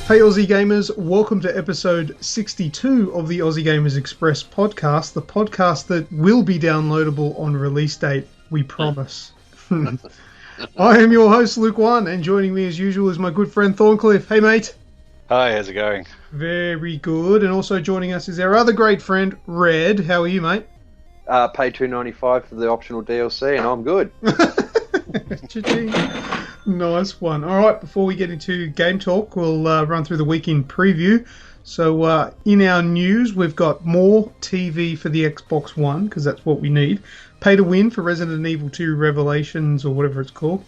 Hey Aussie Gamers, welcome to episode 62 of the Aussie Gamers Express podcast, the podcast that will be downloadable on release date, we promise. I am your host, LewkOne, and joining me as usual is my good friend Thorncliff. Hey mate. Hi, how's it going? Very good, and also joining us is our other great friend, Red. How are you, mate? Pay $2.95 for the optional DLC, and I'm good. Cha-ching. Nice one. All right, before we get into game talk, we'll run through the week in preview. So in our news, we've got more TV for the Xbox One, because that's what we need. Pay to win for Resident Evil 2 Revelations, or whatever it's called.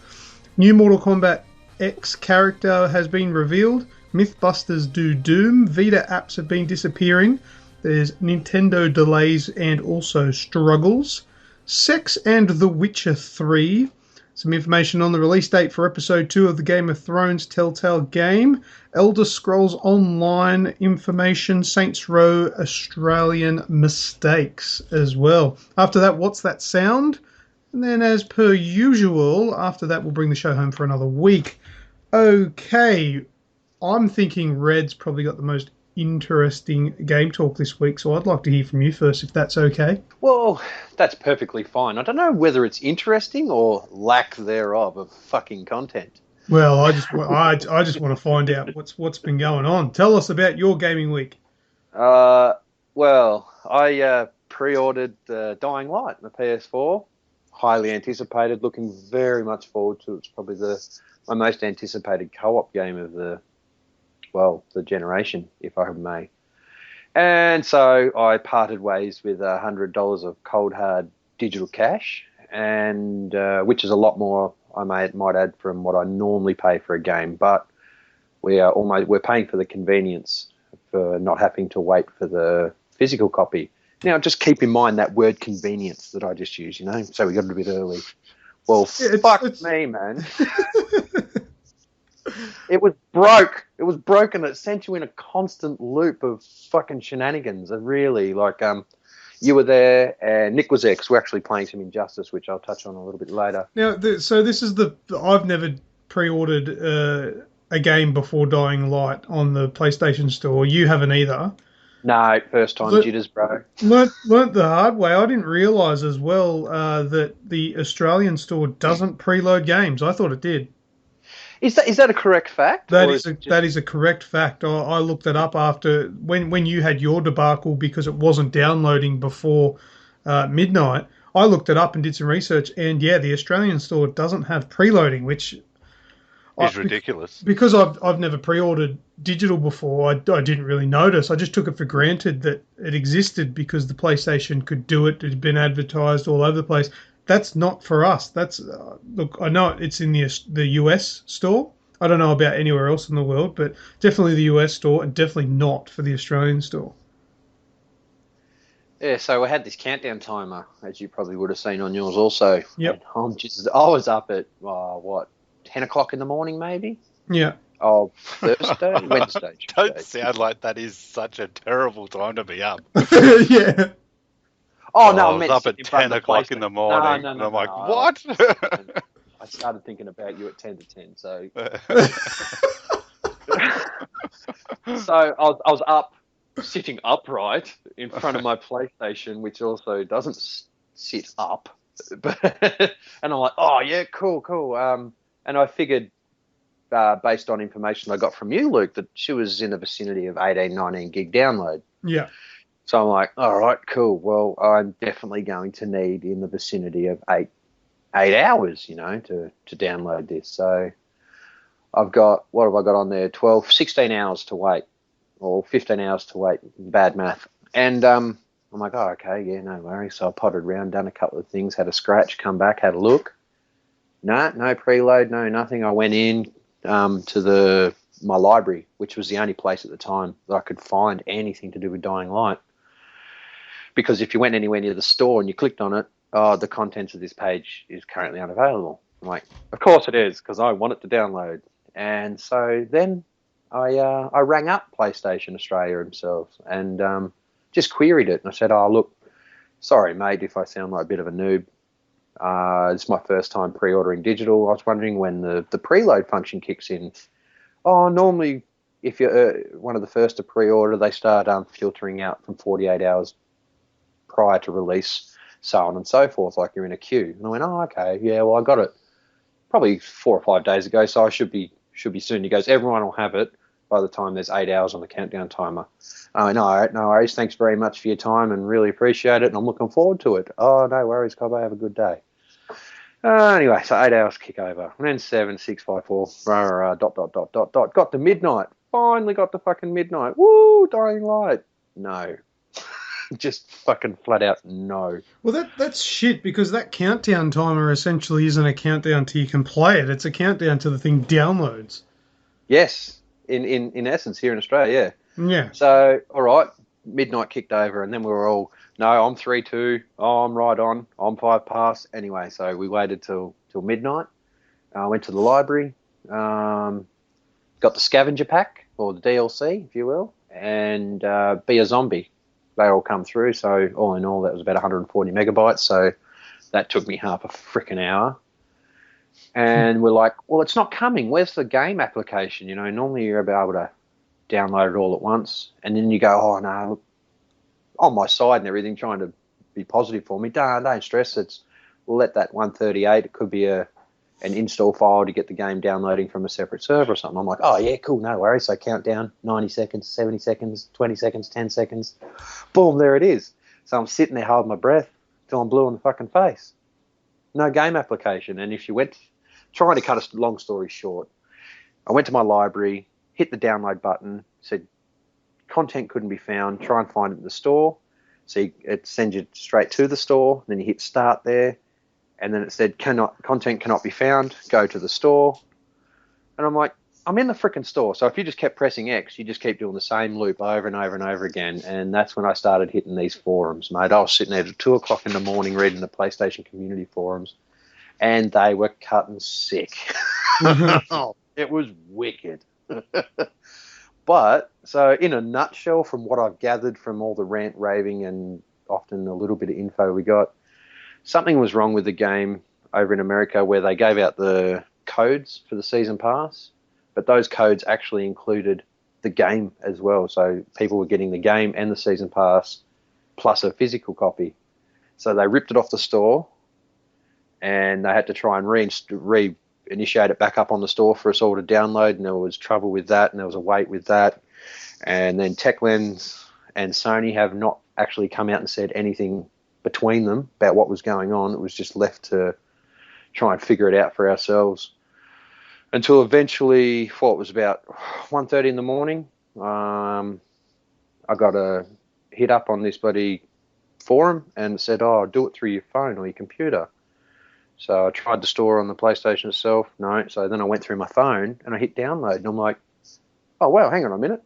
New Mortal Kombat X character has been revealed. Mythbusters do Doom. Vita apps have been disappearing. There's Nintendo delays and also struggles. Sex and The Witcher 3. Some information on the release date for Episode 2 of the Game of Thrones Telltale game. Elder Scrolls Online information. Saints Row Australian mistakes as well. After that, What's That Sound? And then, as per usual, after that, we'll bring the show home for another week. Okay, I'm thinking Red's probably got the most interesting game talk this week, so I'd like to hear from you first, if that's okay. Well, that's perfectly fine. I don't know whether it's interesting or lack thereof of fucking content. Well, I just want to find out what's been going on. Tell us about your gaming week. Well, I pre-ordered Dying Light on the PS4. Highly anticipated. Looking very much forward to it. It's probably my most anticipated co-op game of the generation, if I may. And so I parted ways with $100 of cold hard digital cash, and which is a lot more, I might add, from what I normally pay for a game. But we're paying for the convenience for not having to wait for the physical copy. Now, just keep in mind that word convenience that I just used, so we got it a bit early. Well, fuck me, man. It was broke. It was broken. It sent you in a constant loop of fucking shenanigans. And really, you were there, and Nick was there because we're actually playing some Injustice, which I'll touch on a little bit later. Now, so this is I've never pre-ordered a game before Dying Light on the PlayStation Store. You haven't either. No, first time jitters, bro. Learnt the hard way. I didn't realise as well that the Australian store doesn't preload games. I thought it did. Is that a correct fact? That is a correct fact. I looked it up after when you had your debacle because it wasn't downloading before midnight. I looked it up and did some research, and yeah, the Australian store doesn't have preloading, which is ridiculous. Because I've never pre-ordered digital before, I didn't really notice. I just took it for granted that it existed because the PlayStation could do it. It had been advertised all over the place. That's not for us. That's look. I know it's in the US store. I don't know about anywhere else in the world, but definitely the US store, and definitely not for the Australian store. Yeah, so I had this countdown timer, as you probably would have seen on yours also. Yep. I was up at 10 o'clock in the morning, maybe. Yeah. Oh, Thursday, Wednesday. Don't sound like that is such a terrible time to be up. Yeah. Oh, no, I was up at 10 o'clock in the morning. No, and I'm like, what? I started thinking about you at 10 to 10, so... So I was up, sitting upright in front of my PlayStation, which also doesn't sit up. And I'm like, oh, yeah, cool. And I figured, based on information I got from you, Luke, that she was in the vicinity of 18, 19 gig download. Yeah. So I'm like, all right, cool. Well, I'm definitely going to need in the vicinity of eight hours, to download this. So I've got, what have I got on there? 16 hours to wait, or 15 hours to wait. Bad math. And I'm like, oh, okay, yeah, no worries. So I potted around, done a couple of things, had a scratch, come back, had a look. No preload, no nothing. I went in to my library, which was the only place at the time that I could find anything to do with Dying Light. Because if you went anywhere near the store and you clicked on it, the contents of this page is currently unavailable. I'm like, of course it is, because I want it to download. And so then I rang up PlayStation Australia themselves and just queried it. And I said, oh, look, sorry, mate, if I sound like a bit of a noob. It's my first time pre-ordering digital. I was wondering when the preload function kicks in. Oh, normally if you're one of the first to pre-order, they start filtering out from 48 hours prior to release, so on and so forth, like you're in a queue. And I went, oh, okay, yeah, well, I got it probably 4 or 5 days ago, so I should be soon. He goes, everyone will have it by the time there's 8 hours on the countdown timer. I went, no worries, thanks very much for your time and really appreciate it, and I'm looking forward to it. Oh, no worries, Cobbo, have a good day. Anyway, so 8 hours kick over. And then 7, 6, 5, 4, got to midnight. Finally got to fucking midnight. Woo, Dying Light. No. Just fucking flat out no. Well, that's shit, because that countdown timer essentially isn't a countdown till you can play it. It's a countdown till the thing downloads. Yes, in essence, here in Australia, yeah. Yeah. So, all right, midnight kicked over, and then we were all, no, I'm 3-2. Oh, I'm right on. I'm 5 past. Anyway, so we waited till midnight. Went to the library. Got the scavenger pack, or the DLC, if you will, and Be a Zombie. They all come through, so all in all, that was about 140 megabytes, so that took me half a frickin' hour. And we're like, well, it's not coming. Where's the game application? You know, normally you're able to download it all at once, and then you go, oh, no, on my side and everything, trying to be positive for me. Don't stress. We'll let that 138, it could be an install file to get the game downloading from a separate server or something. I'm like, oh, yeah, cool, no worries. So countdown, 90 seconds, 70 seconds, 20 seconds, 10 seconds. Boom, there it is. So I'm sitting there holding my breath till I'm blue in the fucking face. No game application. And if you went, trying to cut a long story short, I went to my library, hit the download button, said content couldn't be found, try and find it in the store. So it sends you straight to the store, then you hit start there, and then it said content cannot be found, go to the store. And I'm like, I'm in the freaking store. So if you just kept pressing X, you just keep doing the same loop over and over and over again. And that's when I started hitting these forums, mate. I was sitting there at 2 o'clock in the morning reading the PlayStation community forums, and they were cutting sick. It was wicked. But, so in a nutshell, from what I've gathered from all the rant, raving, and often a little bit of info we got, something was wrong with the game over in America where they gave out the codes for the season pass, but those codes actually included the game as well. So people were getting the game and the season pass plus a physical copy. So they ripped it off the store, and they had to try and reinitiate it back up on the store for us all to download, and there was trouble with that, and there was a wait with that. And then Techlens and Sony have not actually come out and said anything between them about what was going on. It was just left to try and figure it out for ourselves until eventually, it was about 1:30 in the morning. I got a hit up on this bloody forum and said, oh, do it through your phone or your computer. So I tried the store on the PlayStation itself. No. So then I went through my phone and I hit download, and I'm like, oh, wow, hang on a minute.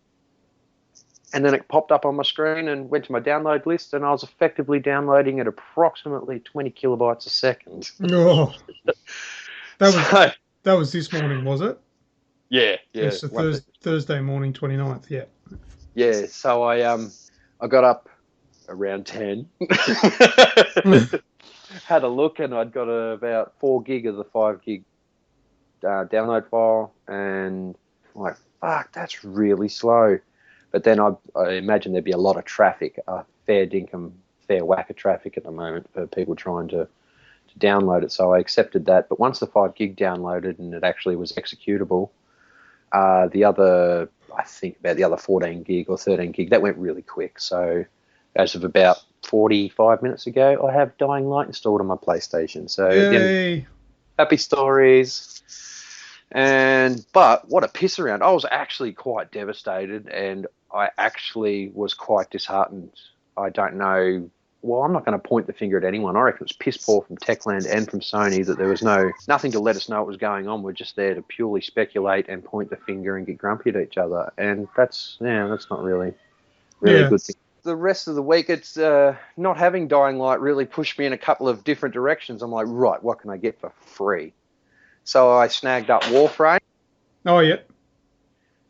And then it popped up on my screen and went to my download list, and I was effectively downloading at approximately 20 kilobytes a second. Oh, that was this morning, was it? Yeah. Yes, so Thursday morning, 29th, yeah. Yeah, so I got up around 10, had a look, and I'd got about 4 gig of the 5 gig download file, and I'm like, fuck, that's really slow. But then I imagine there'd be a lot of traffic, fair whack of traffic at the moment for people trying to download it. So I accepted that. But once the 5 gig downloaded and it actually was executable, the other 14 gig or 13 gig, that went really quick. So as of about 45 minutes ago, I have Dying Light installed on my PlayStation. So happy stories. But what a piss around. I was actually quite devastated, and I actually was quite disheartened. I don't know. Well, I'm not going to point the finger at anyone. I reckon it was piss poor from Techland and from Sony that there was nothing to let us know what was going on. We're just there to purely speculate and point the finger and get grumpy at each other. And that's not really a good thing. The rest of the week, it's not having Dying Light really pushed me in a couple of different directions. I'm like, right, what can I get for free? So I snagged up Warframe. Oh, yeah.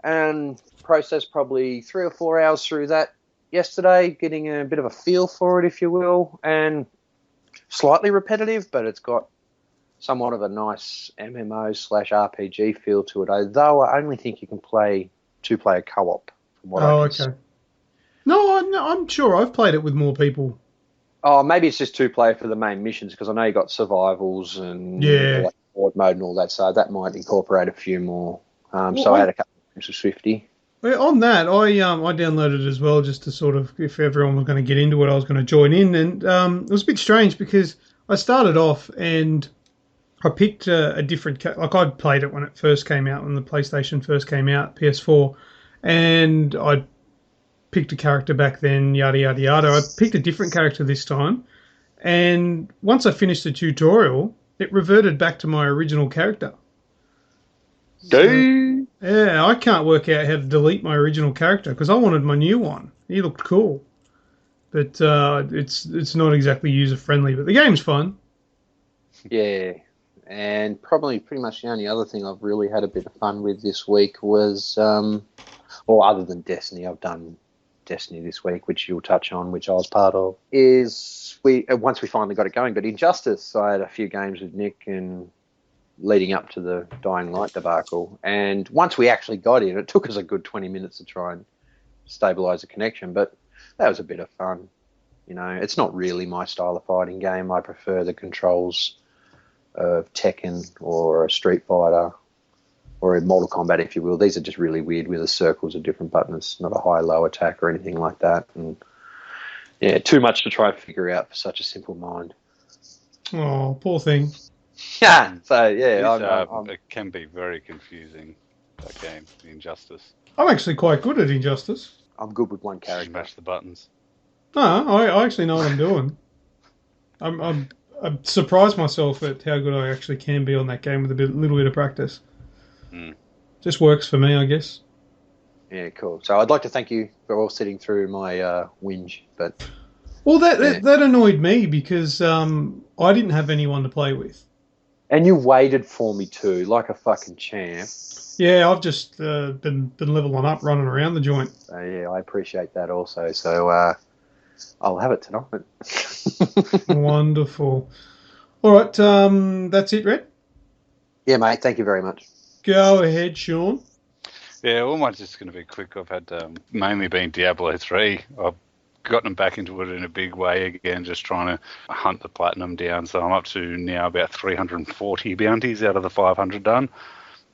And processed probably 3 or 4 hours through that yesterday, getting a bit of a feel for it, if you will, and slightly repetitive, but it's got somewhat of a nice MMO/RPG feel to it, although I only think you can play two-player co-op. From what Oh, I can okay. No, I'm sure I've played it with more people. Oh, maybe it's just two-player for the main missions, because I know you got survivals and Yeah. like board mode and all that, so that might incorporate a few more. Well, So I had a couple of games with Swifty. On that, I downloaded it as well just to sort of, if everyone was going to get into it, I was going to join in. And it was a bit strange because I started off and I picked a different... Like, I'd played it when it first came out, when the PlayStation first came out, PS4, and I picked a character back then, yada, yada, yada. I picked a different character this time, and once I finished the tutorial, it reverted back to my original character. Do Yeah, I can't work out how to delete my original character because I wanted my new one. He looked cool, but it's not exactly user friendly. But the game's fun. Yeah, and probably pretty much the only other thing I've really had a bit of fun with this week was, well, other than Destiny, I've done Destiny this week, which you'll touch on, which I was part of, is once we finally got it going, but Injustice, I had a few games with Nick and leading up to the Dying Light debacle, and once we actually got in, it took us a good 20 minutes to try and stabilize the connection, but that was a bit of fun. You know, it's not really my style of fighting game. I prefer the controls of Tekken or a Street Fighter or a Mortal Kombat, if you will. These are just really weird with the circles of different buttons, not a high-low attack or anything like that. And yeah, too much to try and figure out for such a simple mind. Oh, poor thing. Yeah, so yeah, it can be very confusing, that game, the Injustice. I'm actually quite good at Injustice. I'm good with one character. Smash the buttons. No, I actually know what I'm doing. I'm surprised myself at how good I actually can be on that game with a little bit of practice. Just works for me, I guess. Yeah, cool. So I'd like to thank you for all sitting through my whinge, but well, that annoyed me because I didn't have anyone to play with. And you waited for me too, like a fucking champ. Yeah, I've just been leveling up, running around the joint. So yeah, I appreciate that also. So I'll have it tonight. Wonderful. All right, that's it, Red? Yeah, mate. Thank you very much. Go ahead, Sean. Yeah, well, mine's just going to be quick. I've had mainly been Diablo 3. I've gotten back into it in a big way again, just trying to hunt the platinum down. So I'm up to now about 340 bounties out of the 500 done.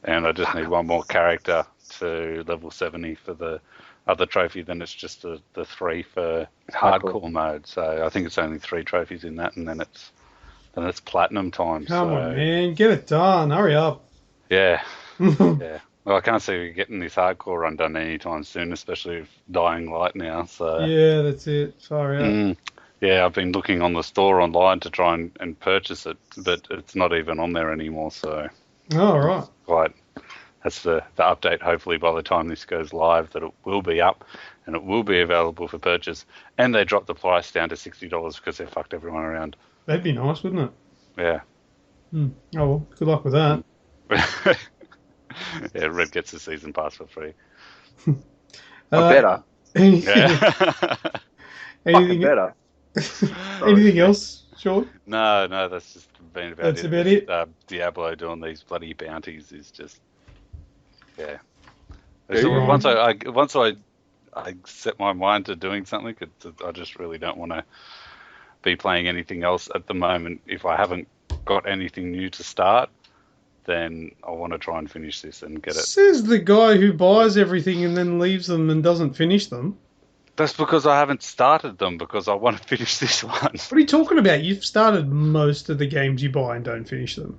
And I just need one more character to level 70 for the other trophy. Then it's just the 3 for hardcore mode. So I think it's only 3 trophies in that, and then it's platinum time. Come on, man. Get it done. Hurry up. Yeah. Yeah. Well, I can't see getting this hardcore run done anytime soon, especially with Dying Light now. So yeah, that's it. Sorry. Yeah, I've been looking on the store online to try and purchase it, but it's not even on there anymore. So, right. Right, that's the update. Hopefully, by the time this goes live, that it will be up and it will be available for purchase. And they dropped the price down to $60 because they fucked everyone around. That'd be nice, wouldn't it? Yeah. Oh well, good luck with that. Yeah, Red gets the season pass for free. Better. Anything better. Anything else, Sean? No, that's just been about That's it. about it? Diablo doing these bloody bounties is just, yeah. Yeah, So right. once I set my mind to doing something, I just really don't want to be playing anything else at the moment. If I haven't got anything new to start, then I want to try and finish this and get it. Says the guy who buys everything and then leaves them and doesn't finish them. That's because I haven't started them, because I want to finish this one. What are you talking about? You've started most of the games you buy and don't finish them.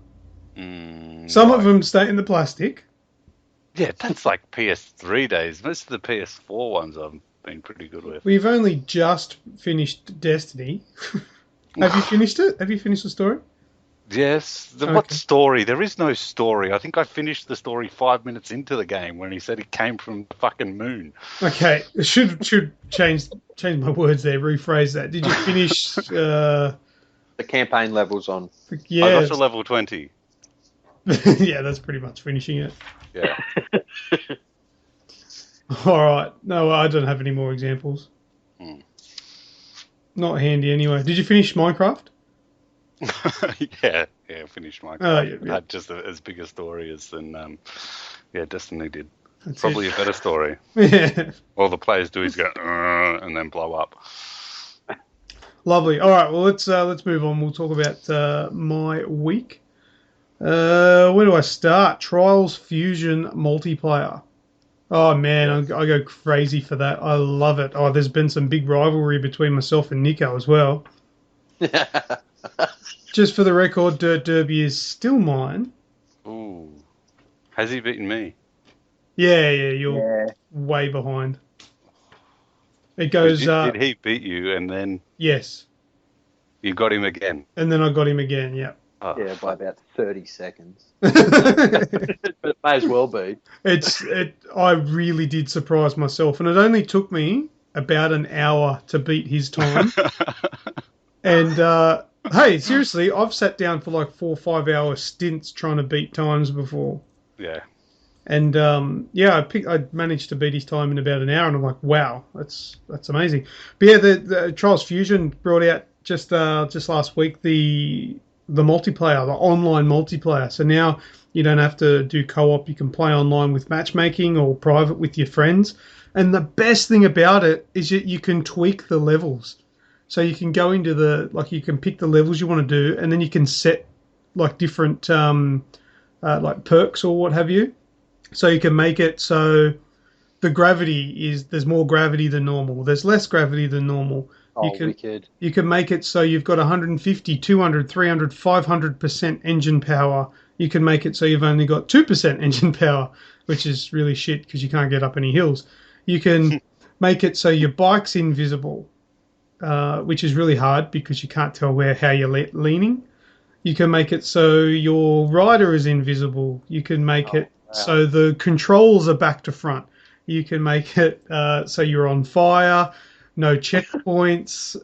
Some of them stay in the plastic. Yeah, that's like PS3 days. Most of the PS4 ones I've been pretty good with. We've only just finished Destiny. Have you finished it? Have you finished the story? Yes. What story? There is no story. I think I finished the story 5 minutes into the game when he said he came from the fucking moon. Okay, should change my words there. Rephrase that. Did you finish The campaign levels on? Yeah, I got to level 20. yeah, that's pretty much finishing it. Yeah. All right. No, I don't have any more examples. Not handy anyway. Did you finish Minecraft? yeah, finished Minecraft. Oh, yeah. Had just as big a story as Destiny did. That's Probably it. a better story. Yeah. All the players do is go and then blow up. Lovely. All right. Well, let's move on. We'll talk about my week. Where do I start? Trials Fusion multiplayer. Oh man, Yes. I go crazy for that. I love it. Oh, there's been some big rivalry between myself and Nico as well. Just for the record, Dirt Derby is still mine. Ooh. Has he beaten me? Yeah, you're way behind. It goes. Did he beat you and then Yes, you got him again? and then I got him again. Yeah. Oh, Yeah, by about 30 seconds. It But it may as well be. I really did surprise myself, and it only took me about an hour to beat his time. And hey, seriously, I've sat down for like 4 or 5 hour stints trying to beat times before. Yeah. And I managed to beat his time in about an hour, and I'm like, wow, that's amazing. But yeah, the Trials Fusion brought out just last week the multiplayer, the online multiplayer. So now you don't have to do co-op; you can play online with matchmaking or private with your friends. And the best thing about it is that you can tweak the levels. So you can go into you can pick the levels you want to do, and then you can set like different like perks or what have you. So you can make it so the gravity there's more gravity than normal. There's less gravity than normal. Oh, wicked. You can make it so you've got 150, 200, 300, 500% engine power. You can make it so you've only got 2% engine power, which is really shit because you can't get up any hills. You can make it so your bike's invisible, which is really hard because you can't tell how you're leaning. You can make it so your rider is invisible. You can make it so the controls are back to front. You can make it so you're on fire, no checkpoints.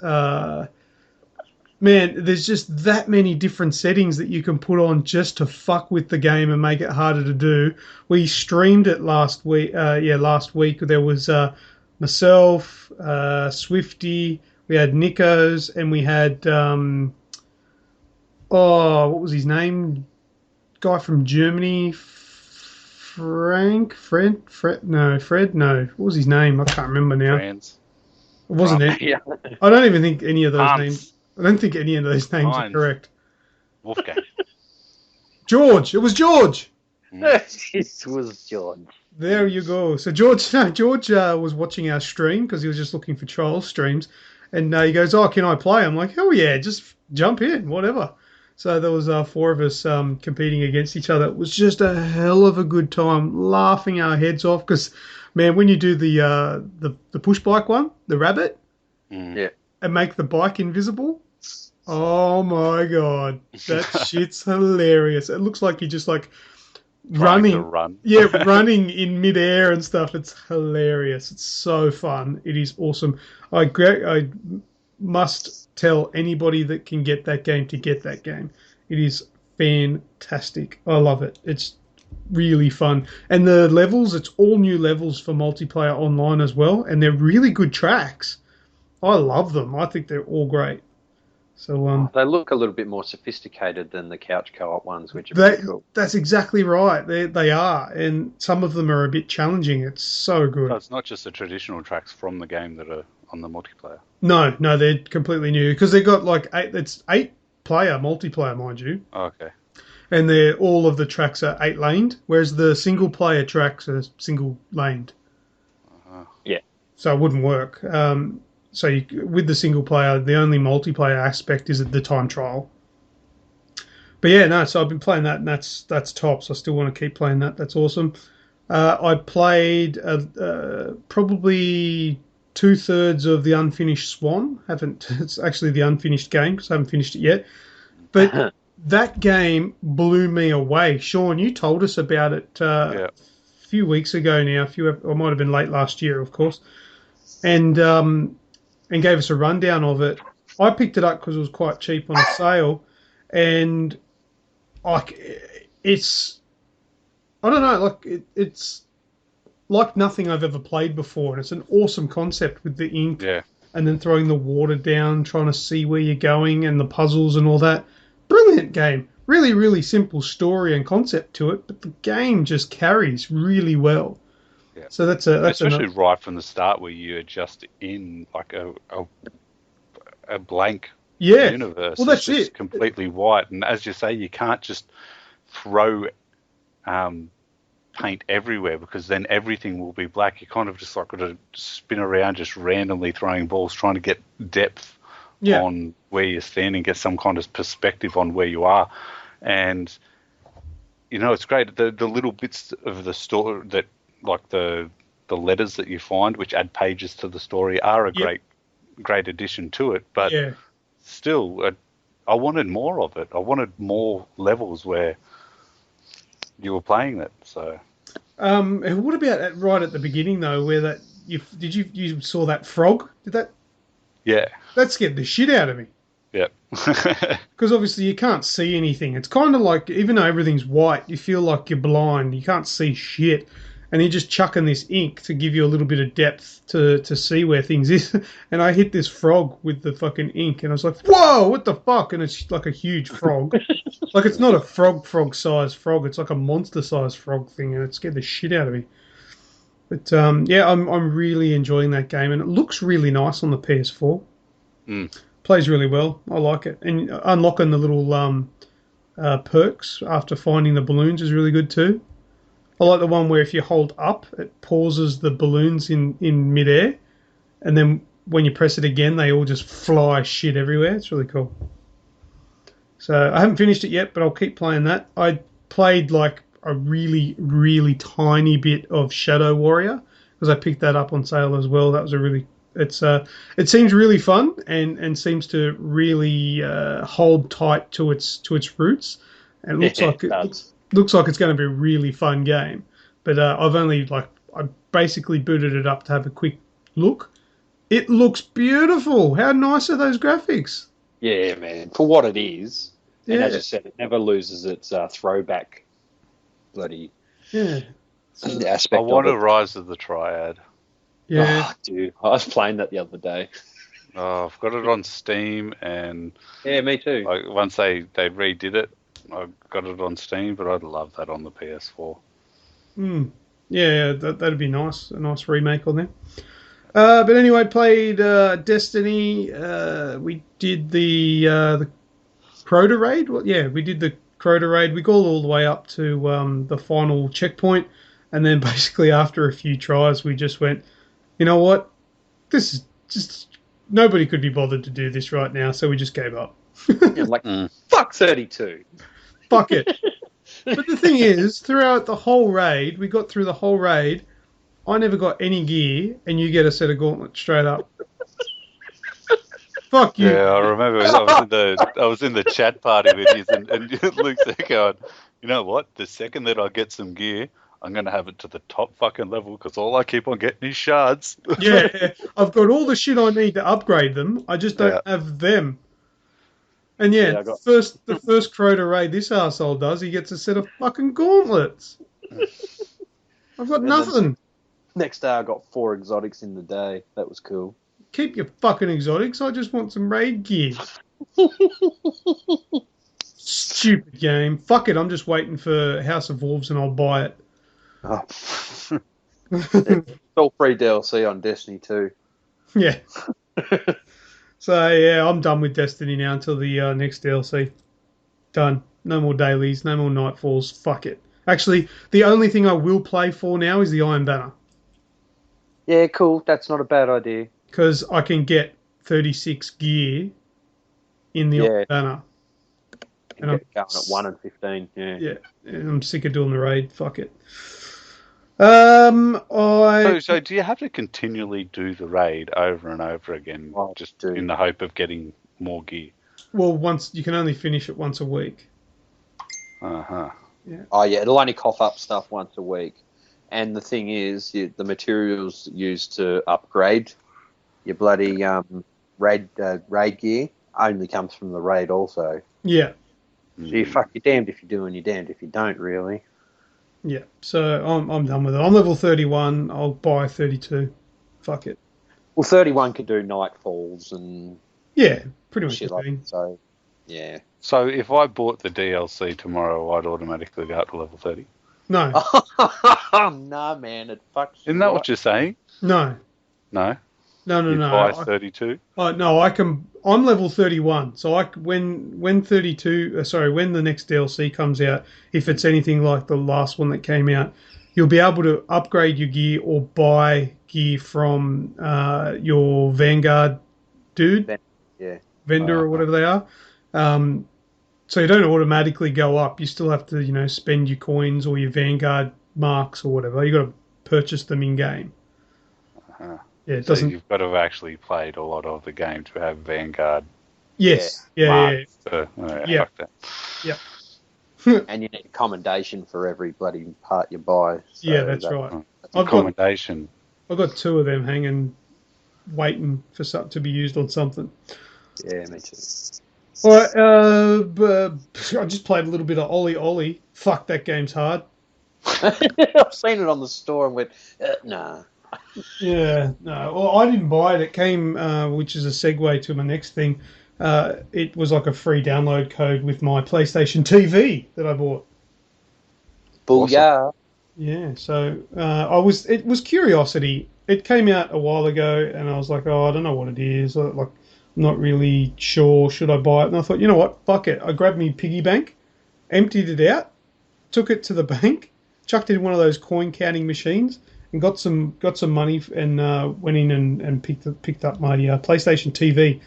Man, there's just that many different settings that you can put on just to fuck with the game and make it harder to do. We streamed it last week. Last week there was myself, Swifty, we had Nico's, and we had what was his name? Guy from Germany, Fred? No. What was his name? I can't remember now. Trans. It wasn't it? Yeah. I don't even think any of those Hans. names. I don't think any of those names are Heinz. correct. Wolfgang. George. It was George. This was George. There you go. So George was watching our stream because he was just looking for trial streams, and he goes, "Oh, can I play?" I'm like, "Hell yeah, just jump in, whatever." So there was 4 of us competing against each other. It was just a hell of a good time, laughing our heads off. Because, man, when you do the push bike one, the rabbit, Yeah. and make the bike invisible, oh my god, that shit's hilarious. It looks like you're just like Trying to running, run. yeah, running in midair and stuff. It's hilarious. It's so fun. It is awesome. I must tell anybody that can get that game to get that game. It is fantastic. I love it. It's really fun. And the levels, it's all new levels for multiplayer online as well, and they're really good tracks. I love them. I think they're all great. So They look a little bit more sophisticated than the couch co-op ones, which are pretty cool. That's exactly right. They are, and some of them are a bit challenging. It's so good. So it's not just the traditional tracks from the game that are on the multiplayer. No, they're completely new because they got like 8. It's 8-player multiplayer, mind you. Oh, okay. And all of the tracks are 8-laned, whereas the single-player tracks are single-laned. Yeah. So it wouldn't work. With the single-player, the only multiplayer aspect is the time trial. But yeah, no. So I've been playing that, and that's tops. I still want to keep playing that. That's awesome. I played probably 2/3 of the Unfinished Swan. It's actually the unfinished game because I haven't finished it yet. But that game blew me away. Sean, you told us about it a few weeks ago now. Or might have been late last year, of course, and gave us a rundown of it. I picked it up because it was quite cheap on a sale, and it's like nothing I've ever played before, and it's an awesome concept with the ink and then throwing the water down, trying to see where you're going and the puzzles and all that. Brilliant game. Really, really simple story and concept to it, but the game just carries really well. Yeah. So that's especially right from the start where you're just in like a blank universe. Well, that's it's just it. completely white, and as you say, you can't just throw paint everywhere because then everything will be black. You kind of just like got to spin around, just randomly throwing balls, trying to get depth on where you're standing, get some kind of perspective on where you are, and it's great. The little bits of the story that like the letters that you find, which add pages to the story, are a great addition to it. But still, I wanted more of it. I wanted more levels where you were playing that. So, what about right at the beginning though, where that you saw that frog? Did that? Yeah, that scared the shit out of me. Yep. Because obviously you can't see anything. It's kind of like, even though everything's white, you feel like you're blind. You can't see shit. And you're just chucking this ink to give you a little bit of depth to see where things is. And I hit this frog with the fucking ink, and I was like, whoa, what the fuck? And it's like a huge frog. Like, it's not a frog-sized frog. It's like a monster-sized frog thing, and it scared the shit out of me. But, I'm really enjoying that game, and it looks really nice on the PS4. Plays really well. I like it. And unlocking the little perks after finding the balloons is really good too. I like the one where if you hold up, it pauses the balloons in midair, and then when you press it again, they all just fly shit everywhere. It's really cool. So I haven't finished it yet, but I'll keep playing that. I played like a really, really tiny bit of Shadow Warrior because I picked that up on sale as well. That was it seems really fun and seems to really hold tight to its roots, and it looks like it's going to be a really fun game. But I basically booted it up to have a quick look. It looks beautiful. How nice are those graphics? Yeah, man. For what it is, and as I said, it never loses its throwback bloody aspect. I want a Rise of the Triad. Yeah. Oh, dude, I was playing that the other day. Oh, I've got it on Steam, and yeah, me too. Like once they redid it, I got it on Steam, but I'd love that on the PS4. Yeah, that'd be nice. A nice remake on there. But anyway, played Destiny. We did the Crota raid. Well, yeah, we did the Crota raid. We got all the way up to the final checkpoint, and then basically after a few tries, we just went, you know what? This is just, nobody could be bothered to do this right now, so we just gave up. Fuck 32. Fuck it. But the thing is, throughout the whole raid, we got through the whole raid, I never got any gear, and you get a set of gauntlets straight up. Fuck you. Yeah, I remember I was in the chat party with you, and Luke's there going, you know what? The second that I get some gear, I'm going to have it to the top fucking level because all I keep on getting is shards. Yeah, I've got all the shit I need to upgrade them. I just don't have them. And the first Crota raid this arsehole does, he gets a set of fucking gauntlets. I've got nothing. Next day I got 4 exotics in the day. That was cool. Keep your fucking exotics. I just want some raid gear. Stupid game. Fuck it, I'm just waiting for House of Wolves and I'll buy it. Oh. It's all free DLC on Destiny 2. Yeah. So, yeah, I'm done with Destiny now until the next DLC. Done. No more dailies, no more nightfalls. Fuck it. Actually, the only thing I will play for now is the Iron Banner. Yeah, cool. That's not a bad idea. Because I can get 36 gear in the Iron Banner. And I'm going at 1 and 15. Yeah, and I'm sick of doing the raid. Fuck it. So do you have to continually do the raid over and over again, in the hope of getting more gear? Well, you can only finish it once a week. Uh-huh. Yeah. Oh, yeah, it'll only cough up stuff once a week. And the thing is, the materials used to upgrade your bloody raid gear only comes from the raid also. Yeah. So you're damned if you do and you're damned if you don't, really. Yeah, so I'm done with it. I'm level 31. I'll buy 32. Fuck it. Well, 31 can do nightfalls and pretty much shit like that. So, yeah. So if I bought the DLC tomorrow, I'd automatically go up to level 30? No. Nah, man, it fucks. Isn't that what you're saying? No. No. No. You buy 32. No, I'm level 31, so when 32, when the next DLC comes out, if it's anything like the last one that came out, you'll be able to upgrade your gear or buy gear from your Vanguard dude, vendor or whatever they are. So you don't automatically go up. You still have to, spend your coins or your Vanguard marks or whatever. You got to purchase them in game. Uh-huh. Yeah, it so doesn't. You've got to have actually played a lot of the game to have Vanguard. Yes. Yeah. Fuck that. Yeah. And you need a commendation for every bloody part you buy. So yeah, that's right. That's a commendation. I've got 2 of them hanging, waiting for something to be used on something. Yeah, me too. All right, I just played a little bit of OlliOlli. Fuck, that game's hard. I've seen it on the store and went, nah. Yeah, no. Well, I didn't buy it. It came, which is a segue to my next thing. It was like a free download code with my PlayStation TV that I bought. Booyah. Yeah, so it was curiosity. It came out a while ago, and I was like, I don't know what it is. Like, I'm not really sure. Should I buy it? And I thought, you know what? Fuck it. I grabbed me piggy bank, emptied it out, took it to the bank, chucked it in one of those coin counting machines, and got some money, and went in and picked up my PlayStation TV.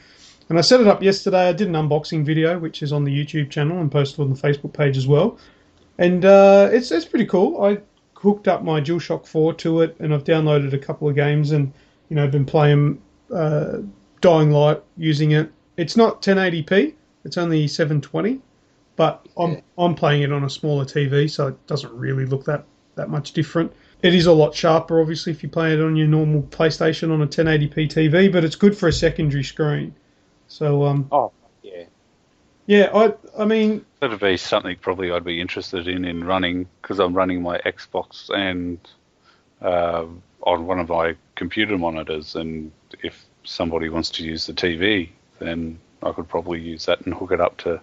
And I set it up yesterday. I did an unboxing video, which is on the YouTube channel and posted on the Facebook page as well. And it's pretty cool. I hooked up my DualShock 4 to it, and I've downloaded a couple of games, and been playing Dying Light using it. It's not 1080p. It's only 720, but I'm playing it on a smaller TV, so it doesn't really look that much different. It is a lot sharper, obviously, if you play it on your normal PlayStation on a 1080p TV, but it's good for a secondary screen. So yeah, I mean, that'd be something probably I'd be interested in running, because I'm running my Xbox and on one of my computer monitors, and if somebody wants to use the TV, then I could probably use that and hook it up to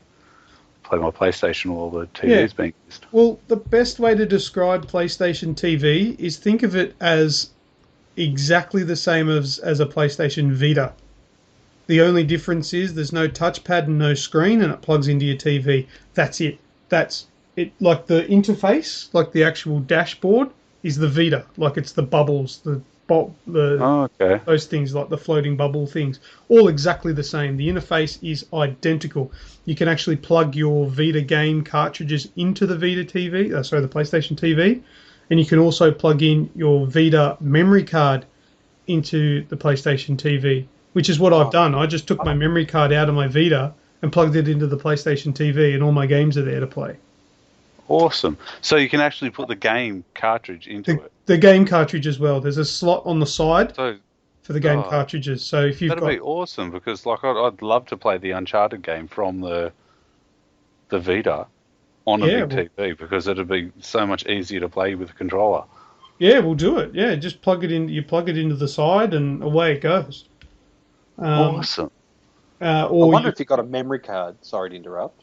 play my PlayStation while the TV is being used. Well, the best way to describe PlayStation TV is think of it as exactly the same as a PlayStation Vita. The only difference is there's no touchpad and no screen, and it plugs into your TV. That's it. That's it. Like the interface, like the actual dashboard, is the Vita. Like it's the bubbles, those things, like the floating bubble things, all exactly the same. The interface is identical. You can actually plug your Vita game cartridges into the Vita TV, the PlayStation TV, and you can also plug in your Vita memory card into the PlayStation TV, which is what I've done. I just took my memory card out of my Vita and plugged it into the PlayStation TV, and all my games are there to play. Awesome. So you can actually put the game cartridge into it. The game cartridge as well. There's a slot on the side for the game cartridges. So if that'd be awesome, because I'd love to play the Uncharted game from the Vita on a big TV, because it'd be so much easier to play with a controller. Yeah, we'll do it. Yeah, just plug it in. You plug it into the side, and away it goes. Awesome. I wonder if you've got a memory card. Sorry to interrupt.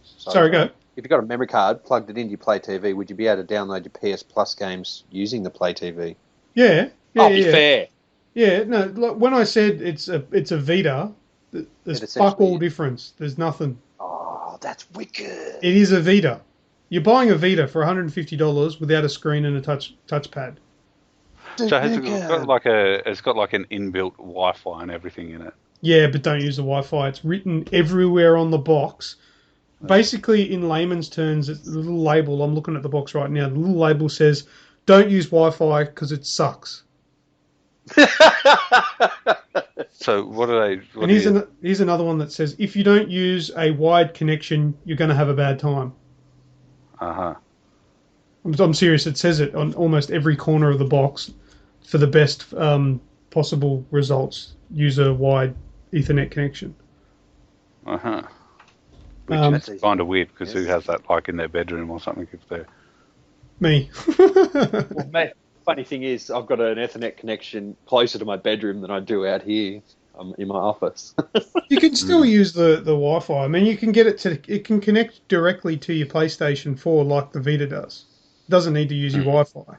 Sorry, go. If you've got a memory card, plugged it into your Play TV, would you be able to download your PS Plus games using the Play TV? Yeah. Be fair. Yeah, no. Like when I said it's a Vita, there's fuck all difference. There's nothing. Oh, that's wicked. It is a Vita. You're buying a Vita for $150 without a screen and a touchpad. So it's got like an inbuilt Wi-Fi and everything in it. Yeah, but don't use the Wi-Fi. It's written everywhere on the box. Basically, in layman's terms, it's the little label. I'm looking at the box right now. The little label says, "Don't use Wi-Fi because it sucks." So what are they? Here's another one that says, "If you don't use a wired connection, you're going to have a bad time." I'm serious. It says it on almost every corner of the box. For the best possible results, use a wide Ethernet connection. Which is kind of weird, because who has that like in their bedroom or something if they're... Me. Well, mate, funny thing is, I've got an Ethernet connection closer to my bedroom than I do out here in my office. You can still use the Wi-Fi. I mean, you can get it can connect directly to your PlayStation 4 like the Vita does. Doesn't need to use your Wi-Fi.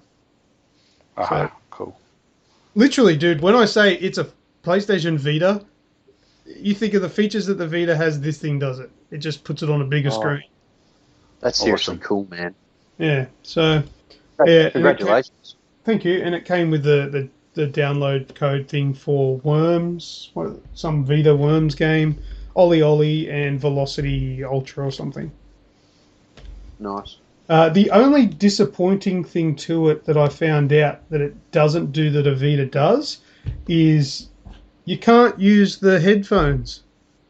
Cool. Literally, dude, when I say it's a PlayStation Vita, you think of the features that the Vita has, this thing does it. It just puts it on a bigger screen. That's seriously cool, man. Yeah, so... Congratulations. Thank you. And it came with the download code thing for Worms, some Vita Worms game, OlliOlli and Velocity Ultra or something. Nice. The only disappointing thing to it that I found out that it doesn't do that a Vita does is you can't use the headphones.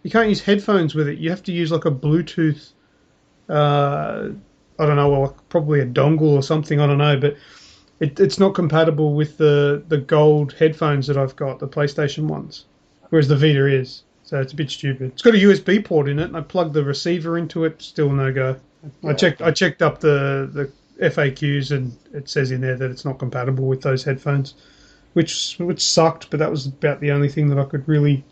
You can't use headphones with it. You have to use like a Bluetooth, I don't know, like probably a dongle or something, I don't know, but it's not compatible with the gold headphones that I've got, the PlayStation ones, whereas the Vita is. So it's a bit stupid. It's got a USB port in it, and I plugged the receiver into it, still no go. Yeah. I checked up the FAQs, and it says in there that it's not compatible with those headphones, which sucked, but that was about the only thing that I could really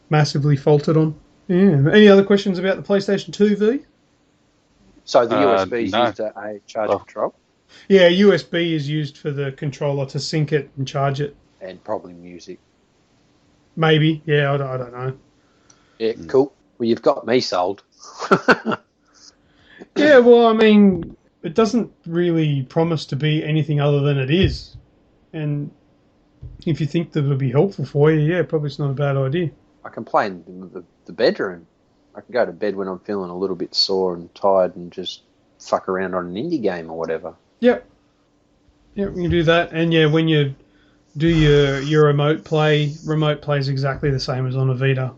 massively fault it on. Yeah. Any other questions about the PlayStation 2, V? So the USB is no. used as a charge control? Yeah, USB is used for the controller to sync it and charge it. And probably music. Maybe, yeah, I don't know. Yeah, cool. Well, you've got me sold. Yeah, well, I mean, it doesn't really promise to be anything other than it is. And if you think that it'll be helpful for you, yeah, probably it's not a bad idea. I can play in the bedroom. I can go to bed when I'm feeling a little bit sore and tired and just fuck around on an indie game or whatever. Yep. Yep, we can do that. And yeah, when you do your remote play is exactly the same as on a Vita.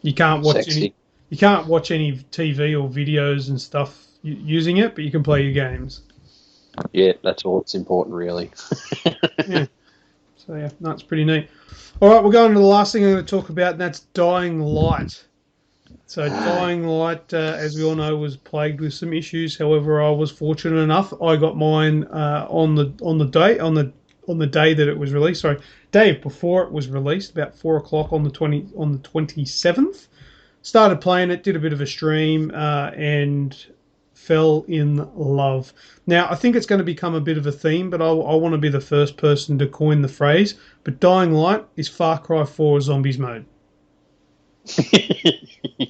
You can't watch any TV or videos and stuff using it, but you can play your games. Yeah, that's all that's important, really. Yeah. So yeah, that's pretty neat. All right, we're going to the last thing I'm going to talk about, and that's Dying Light. So Dying Light, as we all know, was plagued with some issues. However, I was fortunate enough; I got mine on the day that it was released. Sorry, day before it was released, about 4:00 on the 27th. Started playing it, did a bit of a stream, and fell in love. Now, I think it's going to become a bit of a theme, but I want to be the first person to coin the phrase. But Dying Light is Far Cry 4 Zombies mode.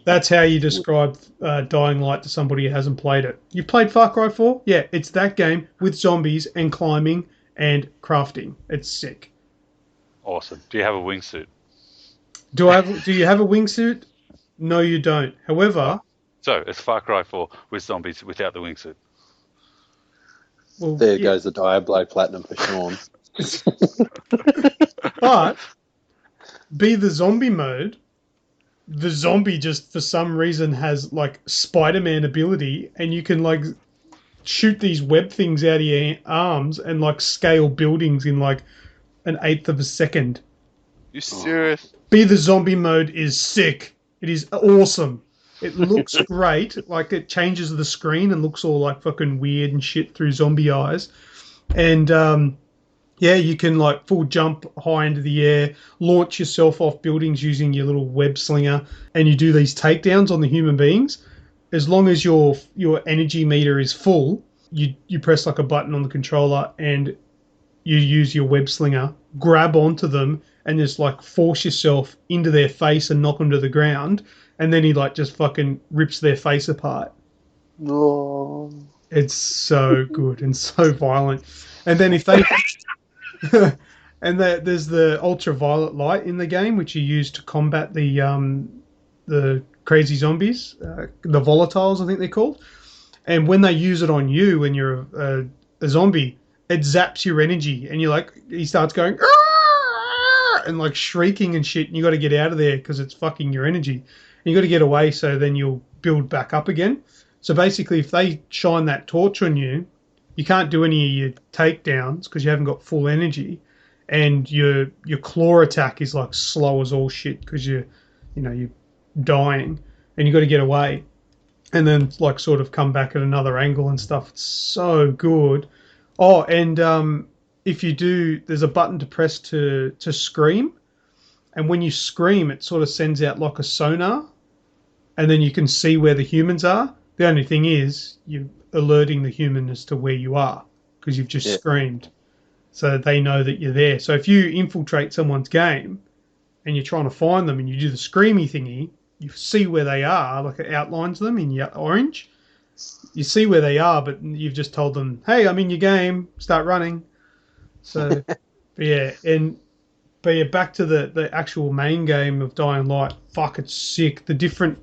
That's how you describe Dying Light to somebody who hasn't played it. You played Far Cry 4? Yeah, it's that game with zombies and climbing and crafting. It's sick. Awesome. Do you have a wingsuit? Do you have a wingsuit? No, you don't. However... So, it's Far Cry 4 with zombies without the wingsuit. Well, there goes the Diablo Platinum for Sean. But, be the zombie mode... The zombie just, for some reason, has, like, Spider-Man ability, and you can, like, shoot these web things out of your arms and, like, scale buildings in, like, an eighth of a second. You serious? Be the zombie mode is sick. It is awesome. It looks great. Like, it changes the screen and looks all, like, fucking weird and shit through zombie eyes. And, yeah, you can, like, full jump high into the air, launch yourself off buildings using your little web slinger, and you do these takedowns on the human beings. As long as your energy meter is full, you press, like, a button on the controller and you use your web slinger, grab onto them, and just, like, force yourself into their face and knock them to the ground, and then he, like, just fucking rips their face apart. Oh. It's so good and so violent. And then if they... and there's the ultraviolet light in the game, which you use to combat the crazy zombies, the volatiles, I think they're called. And when they use it on you, when you're a zombie, it zaps your energy, and he starts going and like shrieking and shit, and you got to get out of there because it's fucking your energy. And you got to get away, so then you'll build back up again. So basically, if they shine that torch on you, you can't do any of your takedowns because you haven't got full energy, and your claw attack is like slow as all shit because you're dying, and you got to get away, and then like sort of come back at another angle and stuff. It's so good. Oh, and if you do, there's a button to press to scream, and when you scream, it sort of sends out like a sonar, and then you can see where the humans are. The only thing is, you alerting the human as to where you are because you've just screamed. So they know that you're there. So if you infiltrate someone's game and you're trying to find them and you do the screamy thingy, you see where they are, like it outlines them in orange. You see where they are, but you've just told them, hey, I'm in your game, start running. So, but back to the actual main game of Dying Light. Fuck, it's sick. The different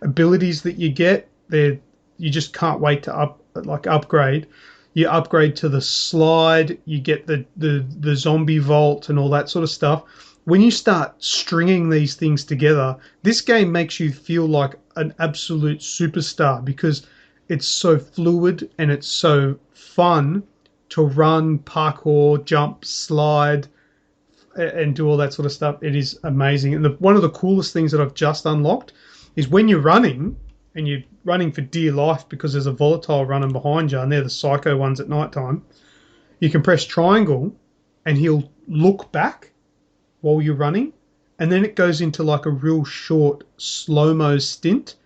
abilities that you get, you just can't wait to upgrade. You upgrade to the slide, you get the zombie vault and all that sort of stuff. When you start stringing these things together, this game makes you feel like an absolute superstar because it's so fluid and it's so fun to run, parkour, jump, slide, and do all that sort of stuff. It is amazing. And one of the coolest things that I've just unlocked is when you're running, and you're running for dear life because there's a volatile running behind you, and they're the psycho ones at night time, you can press triangle, and he'll look back while you're running, and then it goes into like a real short slow-mo stint,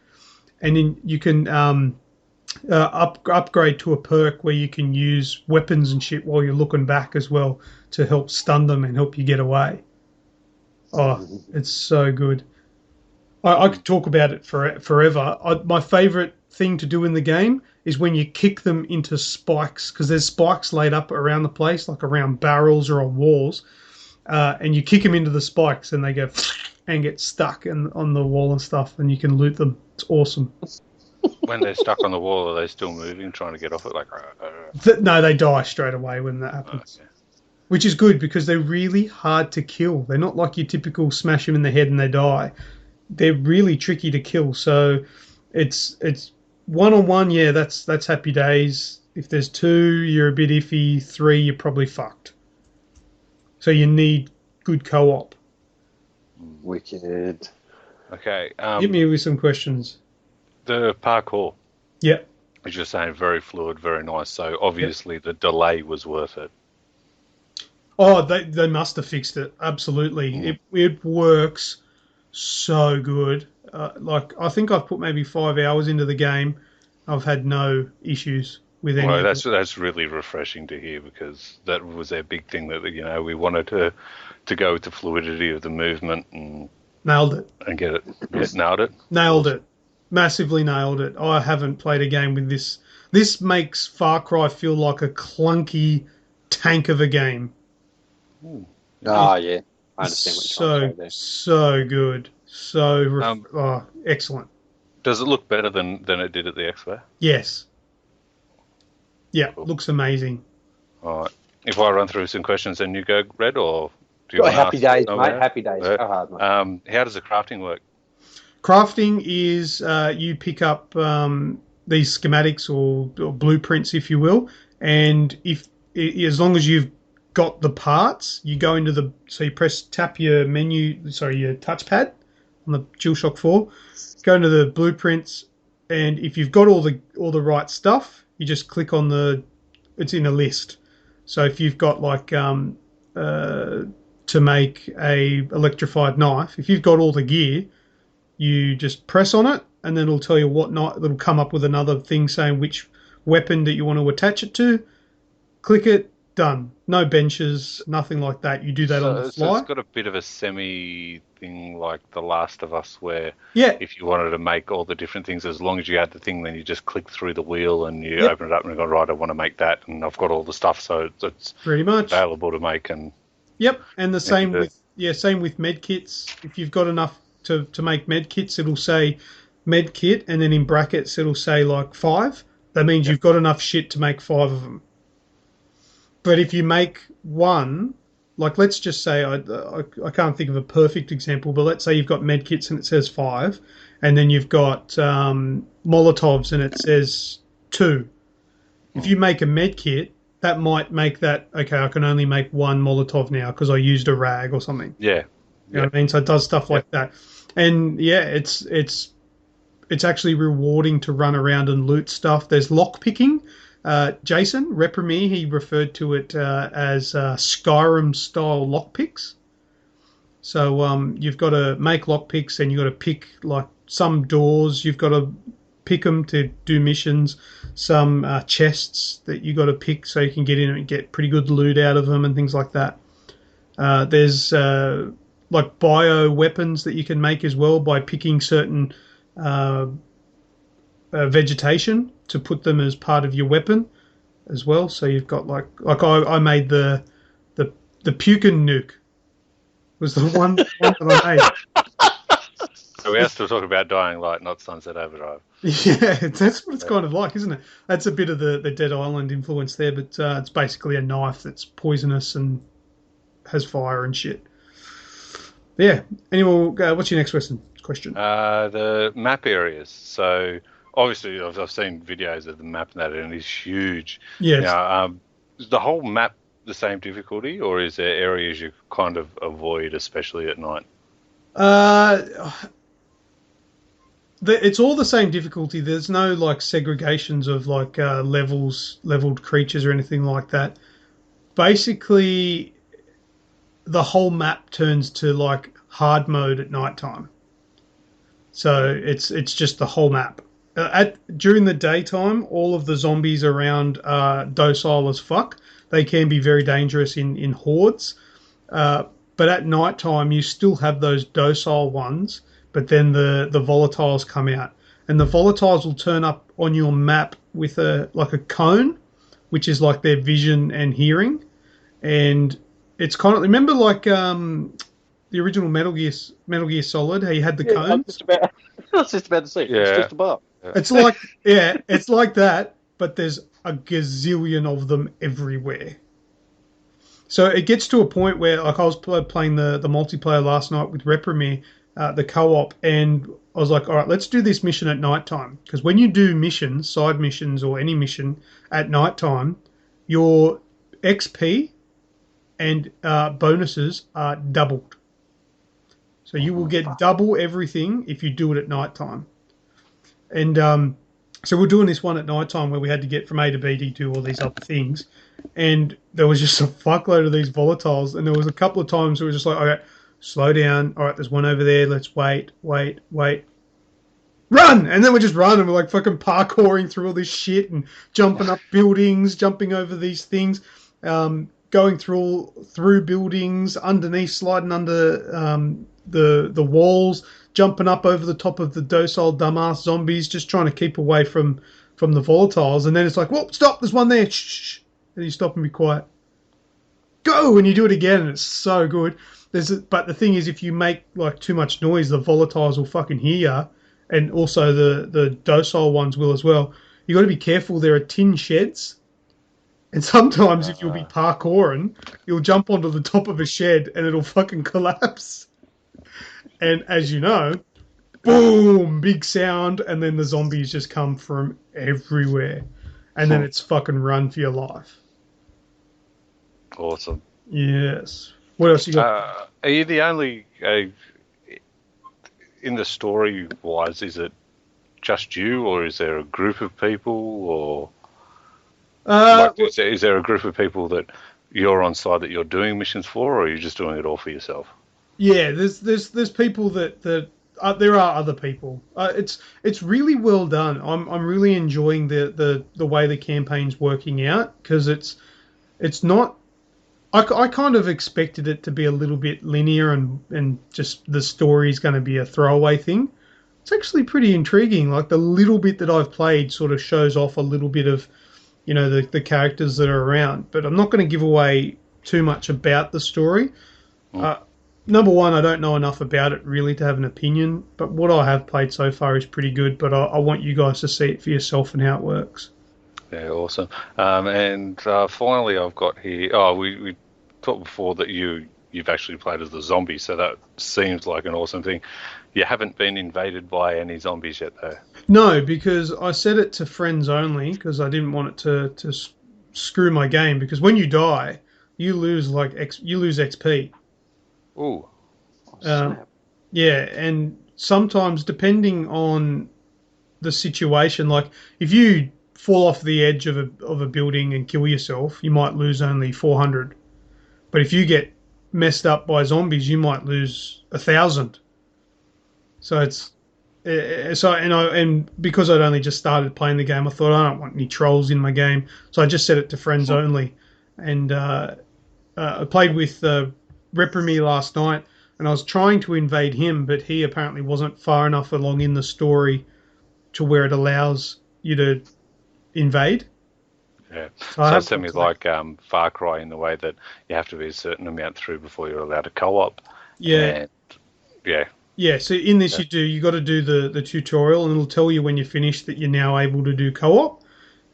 and then you can upgrade to a perk where you can use weapons and shit while you're looking back as well to help stun them and help you get away. Oh, it's so good. I could talk about it forever. My favourite thing to do in the game is when you kick them into spikes, because there's spikes laid up around the place, like around barrels or on walls, and you kick them into the spikes and they go and get stuck on the wall and stuff, and you can loot them. It's awesome. When they're stuck on the wall, are they still moving, trying to get off it? No, they die straight away when that happens. Okay. Which is good because they're really hard to kill. They're not like your typical smash them in the head and they die. They're really tricky to kill. So it's one-on-one, yeah, that's happy days. If there's two, you're a bit iffy. 3, you're probably fucked. So you need good co-op. Wicked. Okay. Hit me with some questions. The parkour. Yep. As you're saying, very fluid, very nice. So obviously the delay was worth it. Oh, they must have fixed it. Absolutely. It works so good. I think I've put maybe 5 hours into the game. I've had no issues with any. Well, that's really refreshing to hear because that was their big thing that we wanted to go with the fluidity of the movement and nailed it and get it. Yeah, nailed it. Nailed it. Massively nailed it. I haven't played a game with this. This makes Far Cry feel like a clunky tank of a game. Oh, yeah. I understand what you're trying to say there. So good. So excellent. Does it look better than it did at the Expo? Yes. Yeah, cool. Looks amazing. All right. If I run through some questions, then you go, Red, or do you happy days, mate. Happy days. Go hard, mate. How does the crafting work? Crafting is you pick up these schematics or blueprints, if you will, and as long as you've got the parts, you go into so you tap your your touchpad on the DualShock 4, go into the blueprints, and if you've got all the right stuff, you just click on it's in a list. So if you've got to make a electrified knife, if you've got all the gear, you just press on it, and then it'll tell you what knife. It'll come up with another thing saying which weapon that you want to attach it to. Click it, done. No benches, nothing like that. You do that on the fly. So it's got a bit of a semi thing like The Last of Us, where if you wanted to make all the different things, as long as you had the thing, then you just click through the wheel and you open it up and you go, right, I want to make that, and I've got all the stuff, so it's pretty much available to make. And and the same with med kits. If you've got enough to make med kits, it'll say med kit, and then in brackets it'll say 5. That means you've got enough shit to make 5 of them. But if you make one, let's just say, I can't think of a perfect example, but let's say you've got med kits and it says 5, and then you've got Molotovs and it says 2. If you make a med kit, that might make that, okay, I can only make 1 Molotov now because I used a rag or something. Yeah. You know what I mean? So it does stuff like that. And it's actually rewarding to run around and loot stuff. There's lock picking. Jason, Repremy, he referred to it as Skyrim-style lockpicks. So you've got to make lockpicks, and you've got to pick some doors. You've got to pick them to do missions, some chests that you got to pick so you can get in and get pretty good loot out of them and things like that. There's like bio weapons that you can make as well by picking certain vegetation to put them as part of your weapon as well. So you've got like I made the pukin nuke was the one that I made. So we are still talking about Dying Light, not Sunset Overdrive. Yeah, that's what it's kind of like, isn't it? That's a bit of the Dead Island influence there, but it's basically a knife that's poisonous and has fire and shit. But yeah. Anyway, what's your next question? The map areas. So obviously, I've seen videos of the map and that, and it's huge. Yes. Now, is the whole map the same difficulty, or is there areas you kind of avoid, especially at night? It's all the same difficulty. There's no like segregations of like leveled creatures or anything like that. Basically, the whole map turns to like hard mode at nighttime. So it's just the whole map. During the daytime, all of the zombies around are docile as fuck. They can be very dangerous in hordes. But at nighttime, you still have those docile ones, but then the volatiles come out. And the volatiles will turn up on your map with a cone, which is like their vision and hearing. And it's kind of... Remember like the original Metal Gear Solid, how you had the cones? I was just about to say, Yeah. it's just above. It's like, yeah, it's like that, but there's a gazillion of them everywhere. So it gets to a point where, like, I was playing the multiplayer last night with Reprimir, the co-op, and I was like, all right, let's do this mission at nighttime. Because when you do missions, side missions or any mission at nighttime, your XP and bonuses are doubled. So you will get double everything if you do it at nighttime. And so we're doing this one at nighttime where we had to get from A to B to do all these other things. And there was just a fuckload of these volatiles. And there was a couple of times where it was just like, okay, slow down. All right, there's one over there. Let's wait. Run! And then we just run and we're like fucking parkouring through all this shit and jumping up buildings, jumping over these things, going through buildings, underneath, sliding under the walls, jumping up over the top of the docile dumbass zombies, just trying to keep away from the volatiles. And then it's like, whoa, stop, there's one there. Shh. And you stop and be quiet. Go! And you do it again, and it's so good. But the thing is, if you make like too much noise, the volatiles will fucking hear you, and also the docile ones will as well. You got to be careful. There are tin sheds, and sometimes if you'll be parkouring, you'll jump onto the top of a shed and it'll fucking collapse. And as you know, boom, big sound, and then the zombies just come from everywhere, and then it's fucking run for your life. Awesome. Yes. What else you got? Are you the only... in the story-wise, is it just you, or is there a group of people, or... is there a group of people that you're on side that you're doing missions for, or are you just doing it all for yourself? Yeah, there's people that there are other people. It's really well done. I'm really enjoying the way the campaign's working out, because it's not... I kind of expected it to be a little bit linear and just the story's going to be a throwaway thing. It's actually pretty intriguing. Like the little bit that I've played sort of shows off a little bit of, you know, the characters that are around. But I'm not going to give away too much about the story. Number one, I don't know enough about it really to have an opinion. But what I have played so far is pretty good. But I want you guys to see it for yourself and how it works. Yeah, awesome. And finally, I've got here... Oh, we talked before that you've actually played as the zombie, so that seems like an awesome thing. You haven't been invaded by any zombies yet, though? No, because I set it to friends only, because I didn't want it to screw my game, because when you die, you lose XP. Ooh. Yeah, and sometimes, depending on the situation, like if you fall off the edge of a building and kill yourself, you might lose only 400. But if you get messed up by zombies, you might lose 1,000. So And because I'd only just started playing the game, I thought I don't want any trolls in my game, so I just set it to friends only. And I played with Repremy last night, and I was trying to invade him, but he apparently wasn't far enough along in the story to where it allows you to invade. Yeah, so it's semi like Far Cry in the way that you have to be a certain amount through before you're allowed to co-op. Yeah. And, yeah, so in this you got to do the tutorial, and it'll tell you when you're finished that you're now able to do co-op.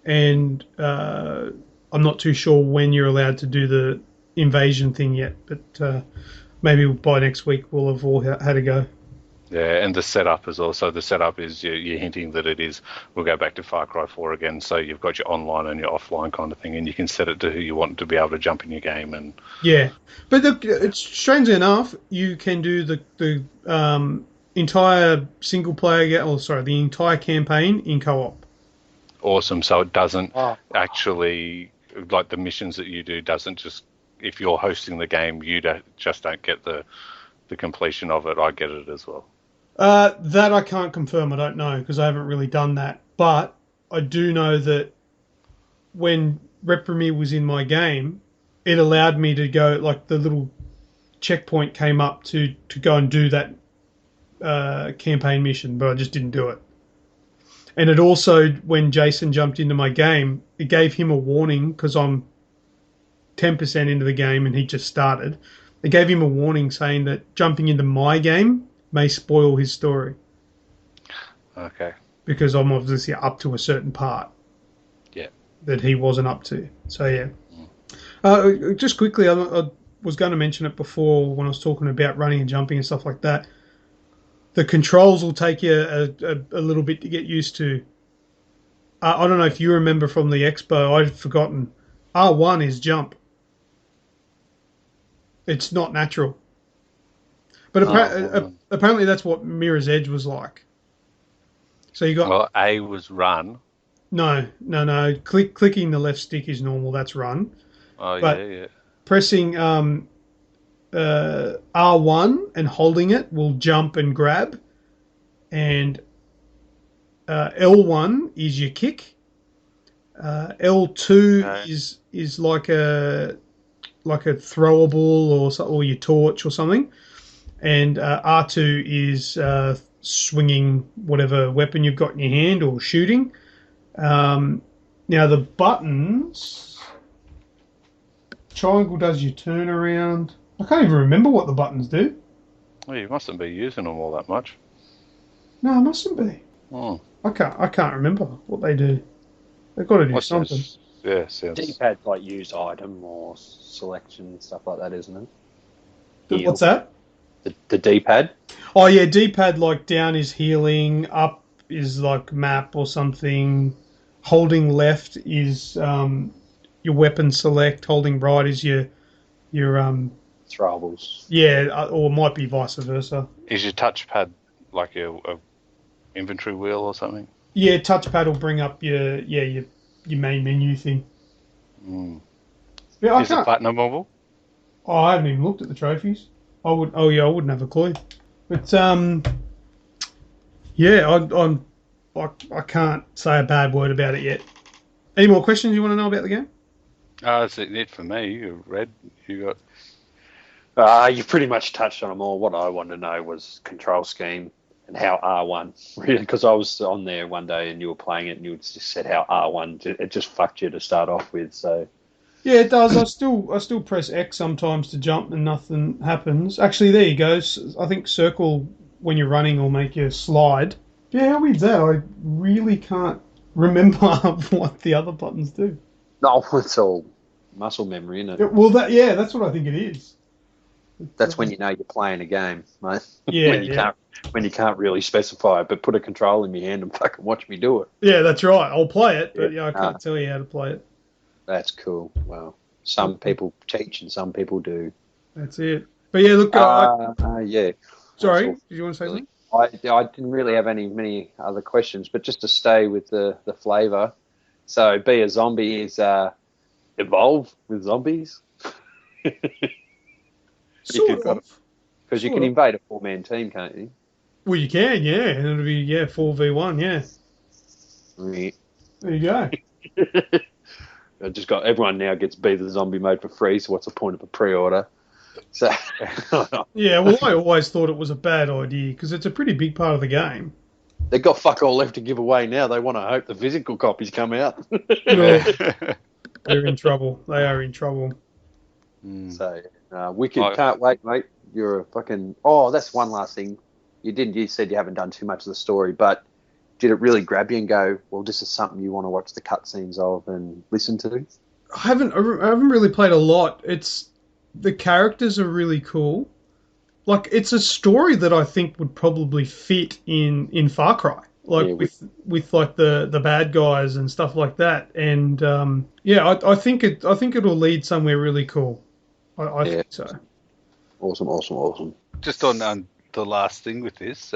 And I'm not too sure when you're allowed to do the invasion thing yet, but maybe by next week we'll have all had a go. Yeah, and the setup is you're hinting that it is, we'll go back to Far Cry 4 again, so you've got your online and your offline kind of thing, and you can set it to who you want to be able to jump in your game. And yeah, but it's strangely enough, you can do the entire single player, the entire campaign in co-op. Awesome, so it doesn't actually, like the missions that you do, doesn't just, if you're hosting the game, you don't get the completion of it. I get it as well. That I can't confirm. I don't know because I haven't really done that. But I do know that when Repremy was in my game, it allowed me to go, like the little checkpoint came up to go and do that campaign mission, but I just didn't do it. And it also, when Jason jumped into my game, it gave him a warning because I'm 10% into the game and he just started. It gave him a warning saying that jumping into my game may spoil his story. Okay. Because I'm obviously up to a certain part. Yeah. That he wasn't up to. So, yeah. Just quickly, I was going to mention it before when I was talking about running and jumping and stuff like that. The controls will take you a little bit to get used to. I don't know if you remember from the expo, I'd forgotten. R1 is jump. It's not natural. But apparently that's what Mirror's Edge was like. So you got... Well, A was run. No. Clicking the left stick is normal. That's run. Oh, but yeah. Pressing R1 and holding it will jump and grab. And L1 is your kick. L2 is like a throwable or your torch or something. And R2 is swinging whatever weapon you've got in your hand or shooting. Now the buttons, triangle does your turn around. I can't even remember what the buttons do. Well, you mustn't be using them all that much. No, I mustn't be. Oh. I can't remember what they do. They've got to do something. Sounds... D-pad's like use item or selection, stuff like that, isn't it? What's that? The D-pad? Oh, yeah, D-pad, like down is healing, up is like map or something. Holding left is your weapon select. Holding right is your throwables. Yeah, or it might be vice versa. Is your touchpad like a inventory wheel or something? Yeah, touchpad will bring up your main menu thing. Mm. Yeah, is it platinumable? Oh, I haven't even looked at the trophies. I wouldn't have a clue. But I can't say a bad word about it yet. Any more questions you want to know about the game? That's it for me. Red, you got... You pretty much touched on them all. What I wanted to know was control scheme and how R1, really, because I was on there one day and you were playing it and you just said how R1, it just fucked you to start off with, so... Yeah, it does. I still press X sometimes to jump and nothing happens. Actually, there you go. I think circle when you're running will make you slide. Yeah, how weird's that? I really can't remember what the other buttons do. No, it's all muscle memory, isn't it? Well, that's what I think it is. That's when you know you're playing a game, mate. Yeah, when you can't really specify it, but put a control in your hand and fucking watch me do it. Yeah, that's right. I'll play it, but I can't tell you how to play it. That's cool. Well, some people teach and some people do. That's it. But yeah, look. Yeah. Sorry, did you want to say something? I didn't really have many other questions, but just to stay with the flavour. So, be a zombie is evolve with zombies. Sort of. Because you can invade a 4-man team, can't you? Well, you can, yeah. And it'll be, 4v1, yeah. Yeah. There you go. I just got everyone now gets Be the Zombie mode for free, so what's the point of a pre-order? So Yeah, well, I always thought it was a bad idea because it's a pretty big part of the game. they've got fuck all left to give away now. They want to hope the physical copies come out. No, they're in trouble. They are in trouble. So, wicked. Can't wait, mate. You're a fucking... Oh, that's one last thing. You said you haven't done too much of the story, but did it really grab you and go, well, this is something you want to watch the cutscenes of and listen to? I haven't really played a lot. The characters are really cool. Like, it's a story that I think would probably fit in Far Cry. Like, with like the bad guys and stuff like that. And I think it'll lead somewhere really cool. I think so. Awesome. Just on the last thing with this,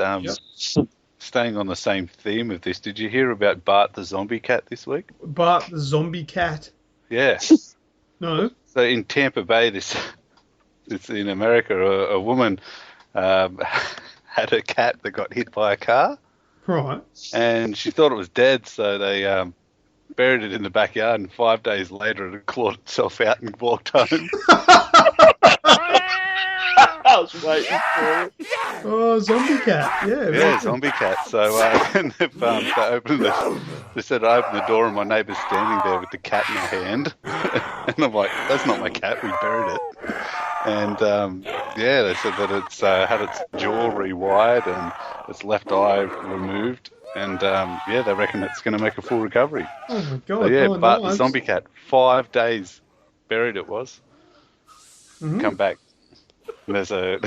staying on the same theme of this, did you hear about Bart the zombie cat this week? Bart the zombie cat? Yeah. No. So in Tampa Bay, it's in America, a woman had a cat that got hit by a car. Right. And she thought it was dead, so they buried it in the backyard, and 5 days later it had clawed itself out and walked home. I was waiting for it. Oh, zombie cat. Yeah. Yeah, zombie cat. So and they opened they said I opened the door and my neighbour's standing there with the cat in her hand. And I'm like, that's not my cat, we buried it. And they said that it's had its jaw rewired and its left eye removed. And they reckon it's going to make a full recovery. Oh my god! So, yeah, but nice. the zombie cat, 5 days buried it was. Mm-hmm. Come back. And there's a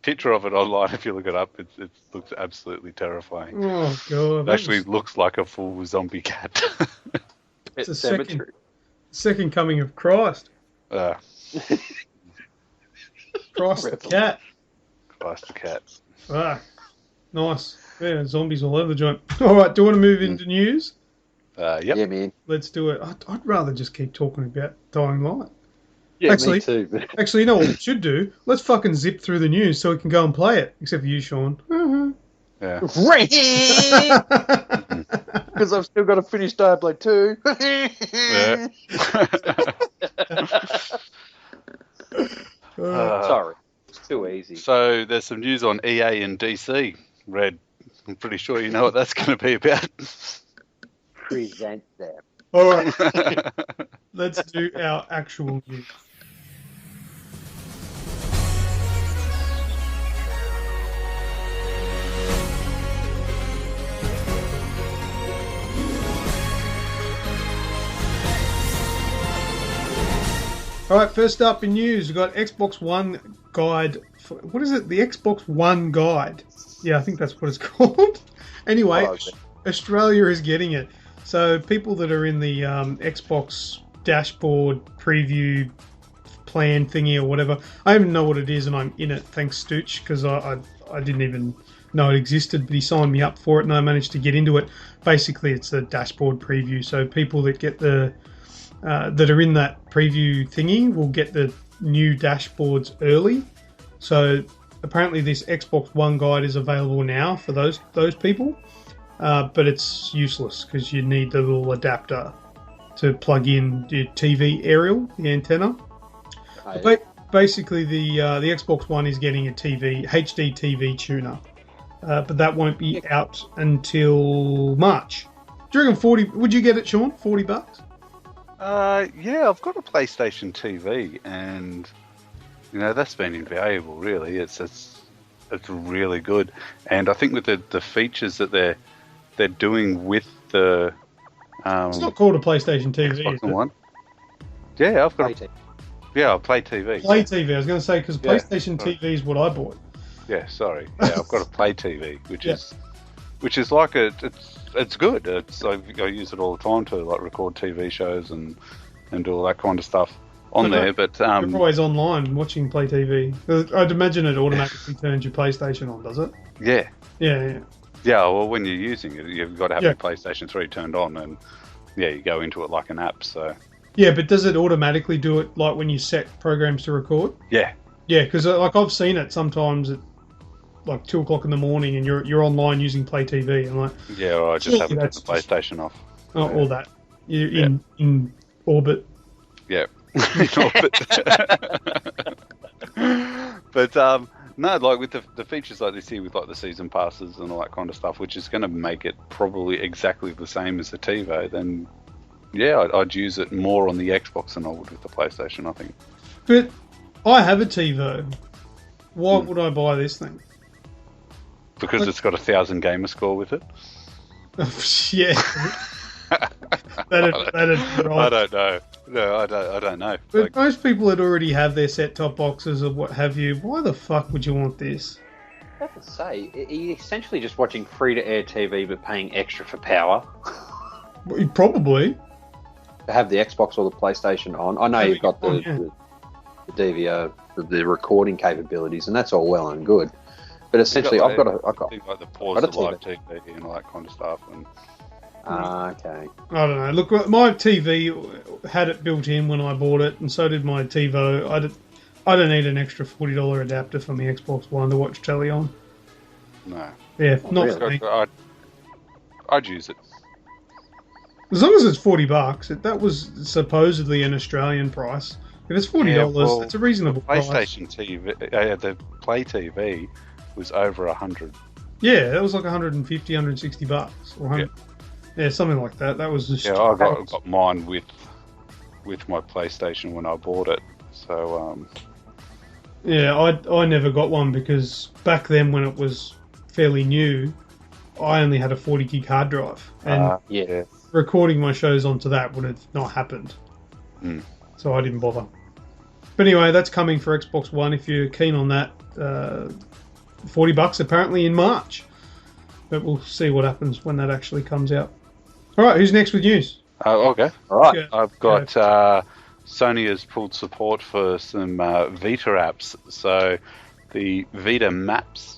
picture of it online. If you look it up, it looks absolutely terrifying. Oh god! It actually looks like a full zombie cat. It's a second coming of Christ. Christ the cat. Christ the cat. Ah, nice. Yeah, zombies all over the joint. All right, do you want to move into news? Yep. Yeah, man. Let's do it. I'd rather just keep talking about Dying Light. Yeah, actually, me too. Actually, you know what we should do? Let's fucking zip through the news so we can go and play it. Except for you, Sean. Yeah. Because I've still got to finish Diablo 2. Yeah. Sorry. It's too easy. So there's some news on EA and DC. Red, I'm pretty sure you know what that's going to be about. Present them. All right. Let's do our actual news. All right, first up in news, we've got Xbox One guide. What is it? The Xbox One guide. Yeah, I think that's what it's called. Anyway, Australia is getting it. So people that are in the Xbox dashboard preview plan thingy or whatever, I don't even know what it is, and I'm in it. Thanks, Stooch, because I didn't even know it existed, but he signed me up for it, and I managed to get into it. Basically, it's a dashboard preview. So people that get that are in that preview thingy will get the new dashboards early. So apparently this Xbox One guide is available now for those people, but it's useless because you need the little adapter to plug in your TV aerial, the antenna. But basically the Xbox One is getting a HD TV tuner, but that won't be out until March. Do you reckon 40? Would you get it, Sean? $40? Yeah, I've got a PlayStation TV, and that's been invaluable. Really, it's really good, and I think with the features that they're doing with the it's not called a PlayStation TV, is it? One. Yeah, I've got. Yeah, I'll Play TV. Play TV. I was going to say because PlayStation TV is what I bought. Yeah, sorry. Yeah, I've got a Play TV, which is like it's good. I use it all the time to like record TV shows and do all that kind of stuff on there. But you're always online watching Play TV. I'd imagine it automatically turns your PlayStation on, does it? Yeah. Yeah. Yeah. Well, when you're using it, you've got to have your PlayStation 3 turned on, and you go into it like an app. So. Yeah, but does it automatically do it like when you set programs to record? Yeah. Yeah, because like I've seen it sometimes. like 2 o'clock in the morning and you're online using Play TV. I'm like, Yeah, or I just haven't turned the PlayStation off. Oh, all that. You're in orbit. Yeah. In orbit. But no, like with the features like this here, with like the season passes and all that kind of stuff, which is going to make it probably exactly the same as the TiVo, then yeah, I'd use it more on the Xbox than I would with the PlayStation, I think. But I have a TiVo. Why would I buy this thing? Because it's got 1,000 gamer score with it. Yeah. That'd right. I don't know. No, I don't know. But Like, most people that already have their set-top boxes or what have you, why the fuck would you want this? I have to say, you're essentially just watching free-to-air TV but paying extra for power. Probably. To have the Xbox or the PlayStation on. I know you've got the DVR, the recording capabilities, and that's all well and good. But essentially, I've got things like the pause of live TV and all that kind of stuff. And okay. I don't know. Look, my TV had it built in when I bought it, and so did my TiVo. I don't need an extra $40 adapter for my Xbox One to watch telly on. No. Yeah, not for me. I'd use it. As long as it's $40, that was supposedly an Australian price. If it's $40, it's a reasonable price. PlayStation TV, the Play TV was over 100. Yeah, that was like $150, $160 or 100. Yeah, something like that. That was just I got mine with my PlayStation when I bought it. So yeah, I never got one because back then when it was fairly new, I only had a 40 gig hard drive, and recording my shows onto that would have not happened. So I didn't bother. But anyway, that's coming for Xbox One if you're keen on that. $40 apparently in March. But we'll see what happens when that actually comes out. All right, who's next with news? Okay. All right. Yeah. I've got Sony has pulled support for some Vita apps. So the Vita maps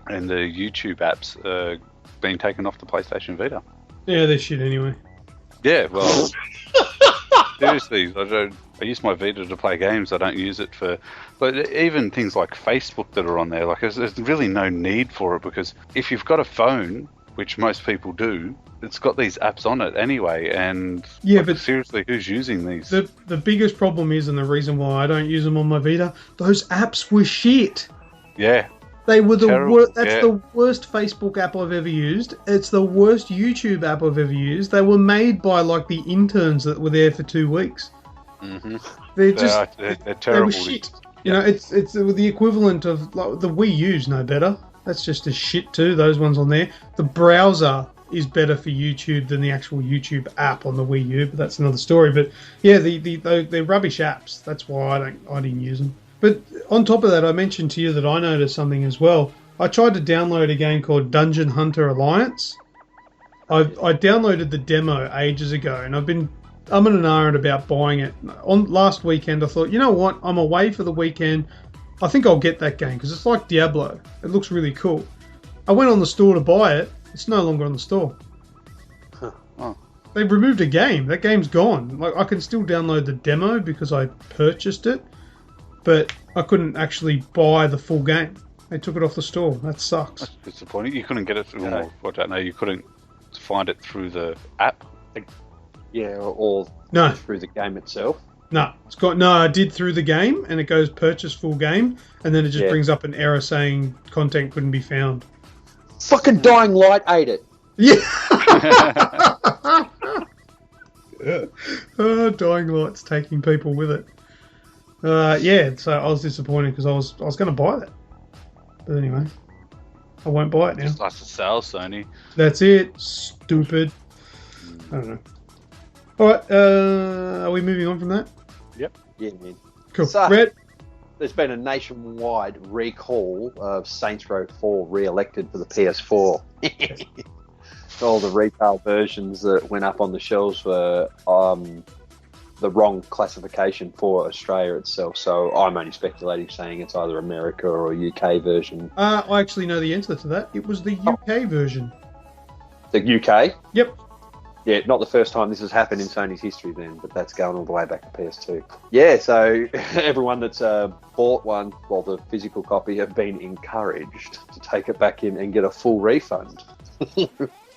and the YouTube apps are being taken off the PlayStation Vita. Yeah, they're shit anyway. Yeah, well, seriously, I use my Vita to play games. I don't use it for... But even things like Facebook that are on there, like there's really no need for it, because if you've got a phone, which most people do, it's got these apps on it anyway, and but seriously, who's using these? The biggest problem is, and the reason why I don't use them on my Vita, those apps were shit. Yeah. They were the worst. That's the worst Facebook app I've ever used. It's the worst YouTube app I've ever used. They were made by like the interns that were there for 2 weeks. Mm-hmm. They're terrible. They were shit. You know, it's the equivalent of like, the Wii U's no better. That's just a shit too. Those ones on there. The browser is better for YouTube than the actual YouTube app on the Wii U, but that's another story. But yeah, they're rubbish apps. That's why I didn't use them. But on top of that, I mentioned to you that I noticed something as well. I tried to download a game called Dungeon Hunter Alliance. I downloaded the demo ages ago, and I've been umming and ahhing about buying it. On last weekend, I thought, you know what? I'm away for the weekend. I think I'll get that game because it's like Diablo. It looks really cool. I went on the store to buy it. It's no longer on the store. Oh. They've removed a game. That game's gone. Like I can still download the demo because I purchased it, but I couldn't actually buy the full game. They took it off the store. That sucks. That's disappointing. You couldn't get it through. I don't know. You couldn't find it through the app. Yeah, or no, through the game itself. No, I did through the game, and it goes purchase full game, and then it just brings up an error saying content couldn't be found. Fucking Dying Light ate it. Yeah. Dying Light's taking people with it. Yeah, so I was disappointed because I was going to buy that, but anyway, I won't buy it now. Just lost the sale, Sony. That's it. Stupid. I don't know. All right, are we moving on from that? Yep. Yeah, man. Cool. So, Red. There's been a nationwide recall of Saints Row 4 re-elected for the PS4. All the retail versions that went up on the shelves were the wrong classification for Australia itself. So I'm only speculating, saying it's either America or a UK version. I actually know the answer to that. It was the UK version. The UK? Yep. Yeah, not the first time this has happened in Sony's history then, but that's going all the way back to PS2. Yeah, so everyone that's bought one, well, the physical copy, have been encouraged to take it back in and get a full refund.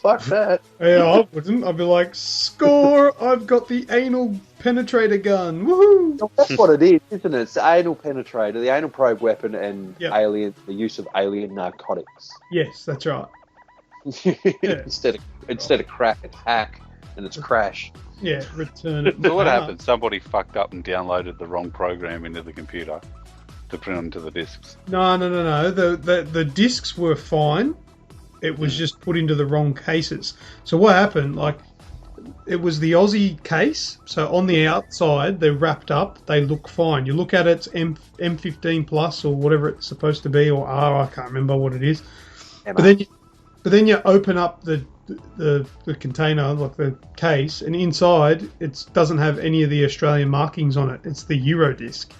Fuck that. Yeah, I wouldn't. I'd be like, score! I've got the anal penetrator gun. Woohoo! Well, that's what it is, isn't it? It's the anal penetrator, the anal probe weapon, and Yep. the use of alien narcotics. Yes, that's right. instead of crack, it's hack, and it's crash. Yeah, return it. So what happened? Somebody fucked up and downloaded the wrong program into the computer to print onto the discs. No. The discs were fine. It was just put into the wrong cases. So what happened? Like, it was the Aussie case. So on the outside, they're wrapped up. They look fine. You look at it, it's M15 plus or whatever it's supposed to be, or R. I can't remember what it is. Yeah, But then you open up the container, like the case, and inside it doesn't have any of the Australian markings on it. It's the Euro disc.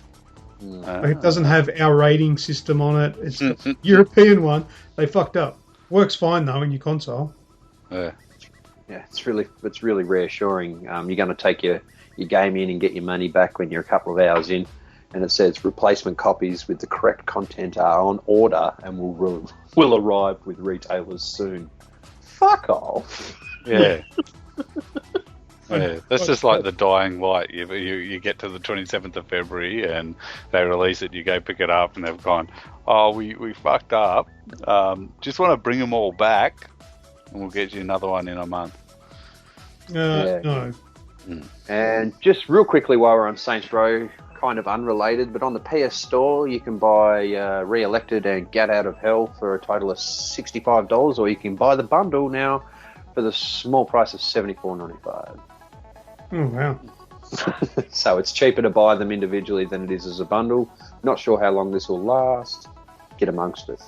Like, it doesn't have our rating system on it. It's the European one. They fucked up. Works fine though in your console. Yeah. Yeah, it's really reassuring. You're going to take your game in and get your money back when you're a couple of hours in, and it says replacement copies with the correct content are on order and will arrive with retailers soon. Fuck off. Yeah. Yeah, that's just like the dying light. You get to the 27th of February and they release it. You go pick it up and they've gone, oh, we fucked up. Just want to bring them all back and we'll get you another one in a month. No. And just real quickly while we're on Saints Row, kind of unrelated, but on the PS Store you can buy Re-Elected and Get Out of Hell for a total of $65, or you can buy the bundle now for the small price of $74.95. Oh, wow. So it's cheaper to buy them individually than it is as a bundle. Not sure how long this will last. Get amongst it.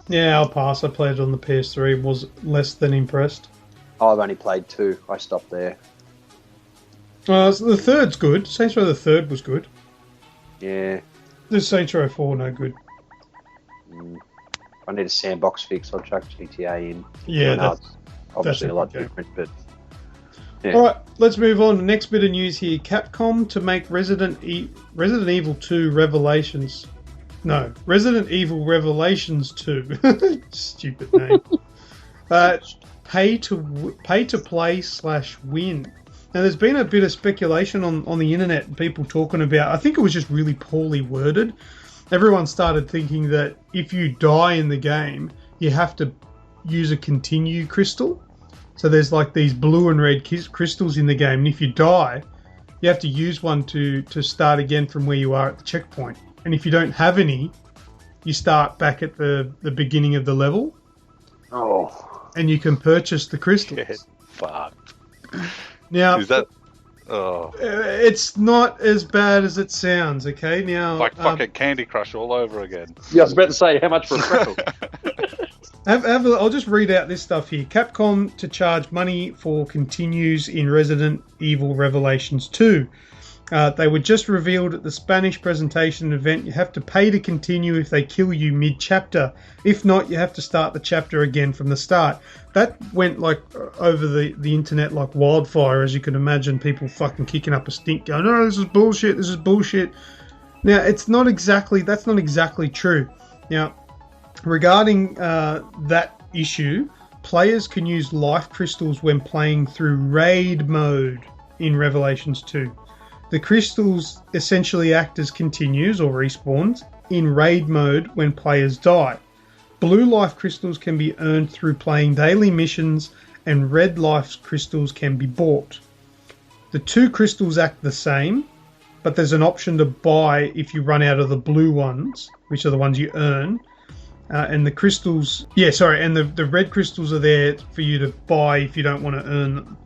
Yeah, I'll pass. I played it on the PS3. Was less than impressed. I've only played 2. I stopped there. So the third's good. Saints Row the third was good. Yeah. The Saints Row 4, no good. I need a sandbox fix. I'll chuck GTA in. Yeah, I know that's it's obviously a lot okay. different, but yeah. All right, let's move on. Next bit of news here: Capcom to make Resident Evil 2 Revelations. No, Resident Evil Revelations 2. Stupid name. Pay to play /win. Now, there's been a bit of speculation on the internet and people talking about. I think it was just really poorly worded. Everyone started thinking that if you die in the game, you have to use a continue crystal. So there's like these blue and red crystals in the game, and if you die, you have to use one to start again from where you are at the checkpoint. And if you don't have any, you start back at the beginning of the level. Oh. And you can purchase the crystals. Get fucked. Now, Is that... Oh. It's not as bad as it sounds, okay? Now, Like fucking Candy Crush all over again. Yeah, I was about to say, how much for a freckle? I'll just read out this stuff here. Capcom to charge money for continues in Resident Evil Revelations 2. They were just revealed at the Spanish presentation event. You have to pay to continue if they kill you mid-chapter. If not, you have to start the chapter again from the start. That went like over the internet like wildfire, as you can imagine. People fucking kicking up a stink, going, "No, this is bullshit. This is bullshit." Now, that's not exactly true. Now, regarding that issue, players can use life crystals when playing through raid mode in Revelations 2. The crystals essentially act as continues or respawns in raid mode when players die. Blue life crystals can be earned through playing daily missions, and red life crystals can be bought. The two crystals act the same, but there's an option to buy if you run out of the blue ones, which are the ones you earn. And the crystals, and the red crystals are there for you to buy if you don't want to earn them.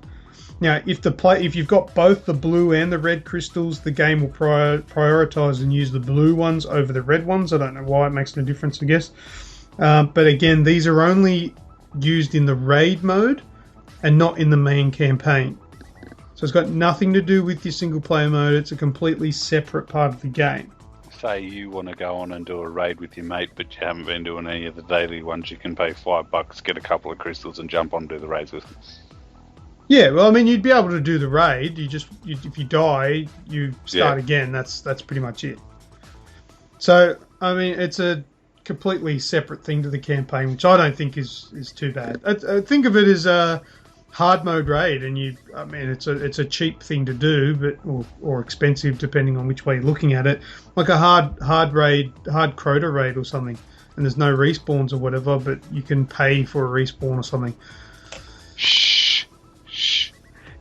Now, if you've got both the blue and the red crystals, the game will prioritize and use the blue ones over the red ones. I don't know why, it makes no difference, I guess. But again, these are only used in the raid mode and not in the main campaign. So it's got nothing to do with your single player mode. It's a completely separate part of the game. Say you want to go on and do a raid with your mate, but you haven't been doing any of the daily ones. You can pay $5, get a couple of crystals, and jump on and do the raids with them. Yeah, well, I mean, you'd be able to do the raid. If you die, you start again. That's pretty much it. So, I mean, it's a completely separate thing to the campaign, which I don't think is too bad. I think of it as a hard mode raid, and it's a cheap thing to do, but or expensive depending on which way you're looking at it. Like a hard raid, hard Crota raid or something, and there's no respawns or whatever, but you can pay for a respawn or something. Shh.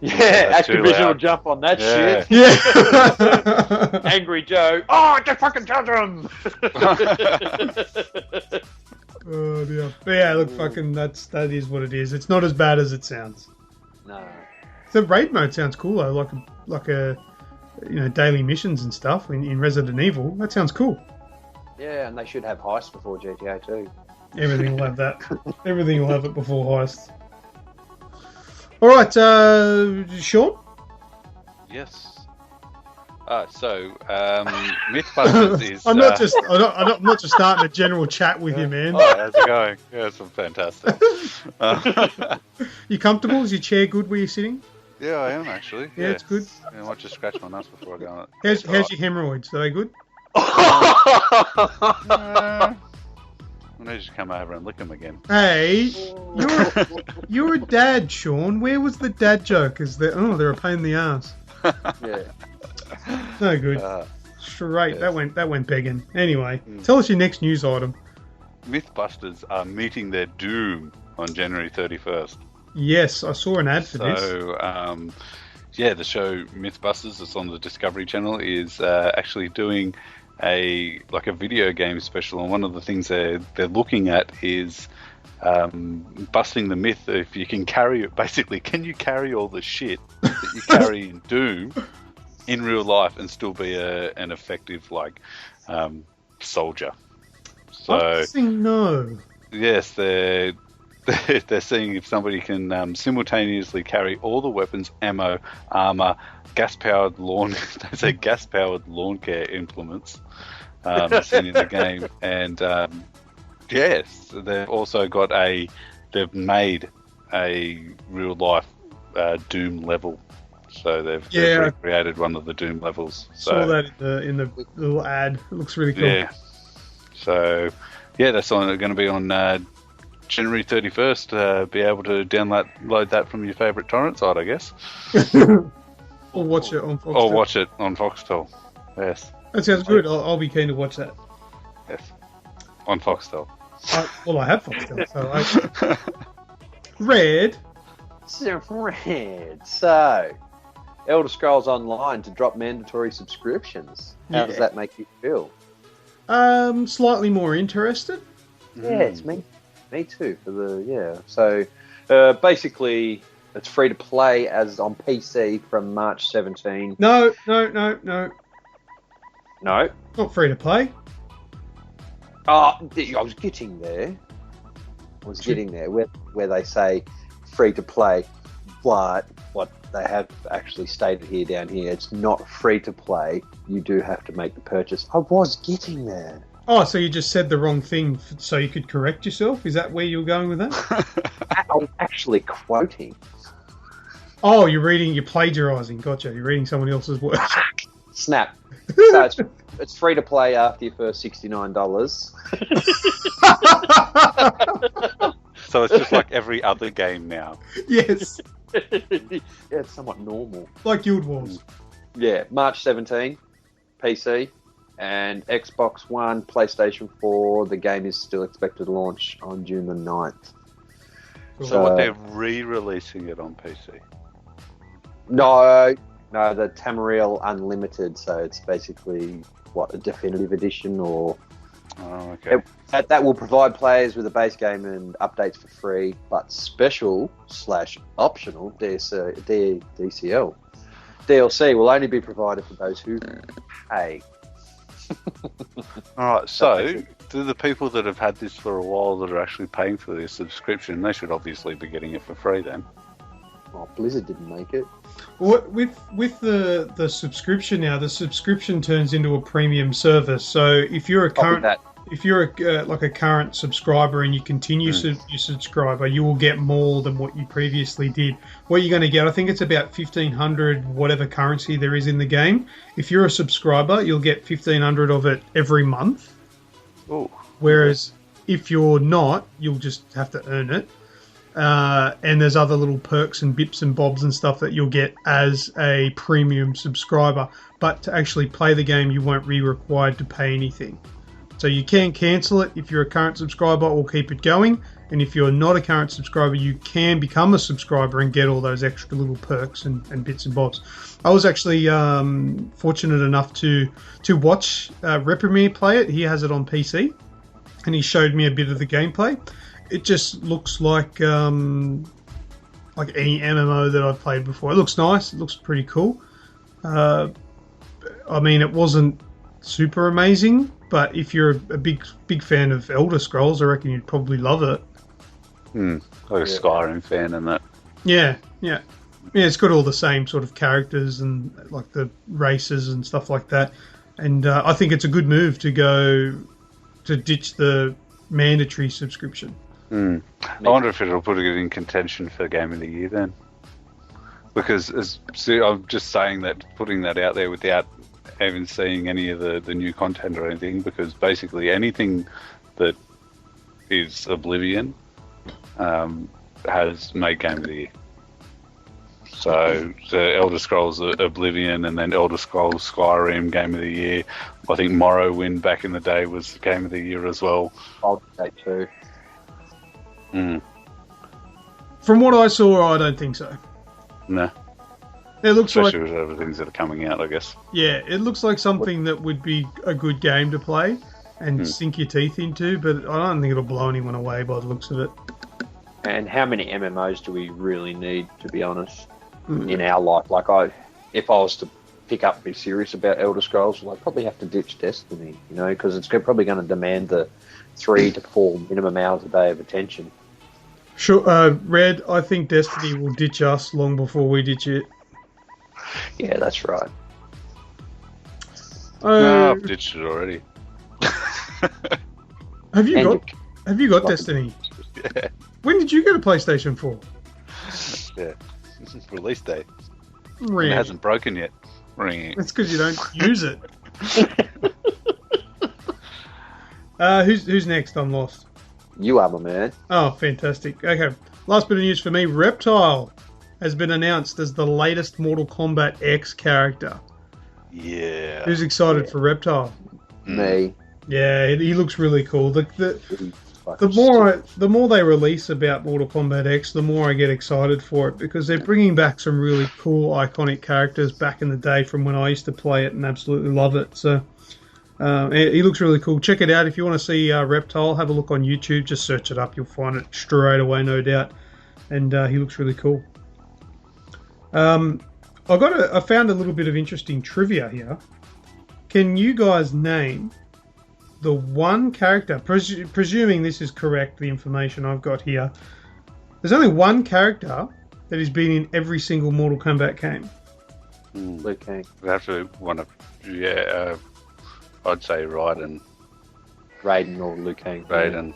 Yeah, Activision will jump on that shit. Yeah. Angry Joe. Oh, just fucking judge him. Oh dear. But yeah, look, that is what it is. It's not as bad as it sounds. No. The raid mode sounds cool though, like a daily missions and stuff in Resident Evil. That sounds cool. Yeah, and they should have heist before GTA too. Everything will have that. Everything will have it before heist. All right, Sean. Yes. Mythbusters is. I'm not just starting a general chat with you, man. Oh, how's it going? Yeah, it's fantastic. You comfortable? Is your chair good where you're sitting? Yeah, I am actually. Yeah, it's good. I might just scratch my nuts before I go on it. How's your hemorrhoids? Are they good? I need to come over and lick them again. Hey, you're a dad, Sean. Where was the dad joke? They're a pain in the ass. Yeah. No good. Straight. Yes. That went begging. Anyway, tell us your next news item. Mythbusters are meeting their doom on January 31st. Yes, I saw an ad for this. So, the show Mythbusters, that's on the Discovery Channel, is actually doing a video game special, and one of the things they're looking at is busting the myth if you can carry it. Basically, can you carry all the shit that you carry in Doom in real life and still be an effective soldier? So no. Yes, they're seeing if somebody can simultaneously carry all the weapons, ammo, armor, gas-powered lawn care implements seen in the game, and yes, they've also got they've made a real-life Doom level. So they've recreated one of the Doom levels. Saw that in the little ad. It looks really cool. Yeah. So that's going to be on January 31st. Be able to download that from your favourite torrent site, I guess. Or watch it on Foxtel. Or watch it on Foxtel. Yes. That sounds good. I'll be keen to watch that. Yes. On Foxtel. I have Foxtel. So Red. So, Elder Scrolls Online to drop mandatory subscriptions. How does that make you feel? Slightly more interested. Yes, me too. So, basically, it's free to play as on PC from March 17. No. No? Not free to play. I was getting there. Where they say free to play, but what they have actually stated down here, it's not free to play. You do have to make the purchase. I was getting there. Oh, so you just said the wrong thing so you could correct yourself? Is that where you were going with that? I was actually quoting. Oh, you're plagiarising. Gotcha. You're reading someone else's work. Snap. So it's free to play after your first $69. So it's just like every other game now. Yes. Yeah, it's somewhat normal. Like Guild Wars. Yeah, March 17, PC, and Xbox One, PlayStation 4. The game is still expected to launch on June the 9th. So what, they're re-releasing it on PC? No, the Tamriel Unlimited, so it's basically, a definitive edition or... Oh, okay. That will provide players with a base game and updates for free, but special/optional DLC will only be provided for those who pay. Alright, so do the people that have had this for a while that are actually paying for their subscription, they should obviously be getting it for free then. Oh, Blizzard didn't make it. With the subscription now, the subscription turns into a premium service. So if you're a current if you're like a current subscriber and you continue your subscriber, you will get more than what you previously did. What you're going to get, I think it's about 1,500 whatever currency there is in the game. If you're a subscriber, you'll get 1,500 of it every month. Ooh. Whereas if you're not, you'll just have to earn it. And there's other little perks and bips and bobs and stuff that you'll get as a premium subscriber. But to actually play the game, you won't be required to pay anything. So you can cancel it if you're a current subscriber or keep it going. And if you're not a current subscriber, you can become a subscriber and get all those extra little perks and bits and bobs. I was actually fortunate enough to watch Reprimere play it. He has it on PC, and he showed me a bit of the gameplay. It just looks like any MMO that I've played before. It looks nice. It looks pretty cool. I mean, it wasn't super amazing, but if you're a big fan of Elder Scrolls, I reckon you'd probably love it. Like a Skyrim fan and that. Yeah. It's got all the same sort of characters and like the races and stuff like that. And I think it's a good move to ditch the mandatory subscription. I wonder if it'll put it in contention for Game of the Year then. Because I'm just saying that, putting that out there without even seeing any of the new content or anything, because basically anything that is Oblivion has made Game of the Year. So Elder Scrolls Oblivion and then Elder Scrolls Skyrim Game of the Year. I think Morrowind back in the day was Game of the Year as well. I'll say too. From what I saw, I don't think so. No. It looks especially with other things that are coming out, I guess. Yeah, it looks like something that would be a good game to play and sink your teeth into, but I don't think it'll blow anyone away by the looks of it. And how many MMOs do we really need, to be honest, in our life? Like, if I was to pick up and be serious about Elder Scrolls, I'd probably have to ditch Destiny, because it's probably going to demand the 3 to 4 minimum hours a day of attention. Sure, Red, I think Destiny will ditch us long before we ditch it. Yeah, that's right. No, I've ditched it already. Have you got Destiny? Yeah. When did you get a PlayStation 4? Yeah. Release date. Really? It hasn't broken yet. That's because you don't use it. Who's next? I'm lost. You are, my man. Oh, fantastic. Okay, last bit of news for me. Reptile has been announced as the latest Mortal Kombat X character. Yeah. Who's excited for Reptile? Me. Yeah, he looks really cool. The more they release about Mortal Kombat X, the more I get excited for it, because they're bringing back some really cool, iconic characters back in the day from when I used to play it and absolutely love it. So he looks really cool. Check it out if you want to see Reptile. Have a look on YouTube. Just search it up. You'll find it straight away, no doubt. And he looks really cool. I found a little bit of interesting trivia here. Can you guys name the one character, presuming this is correct, the information I've got here, there's only one character that has been in every single Mortal Kombat game? Liu Kang. We have to I'd say Raiden. Raiden or Liu Kang. Raiden.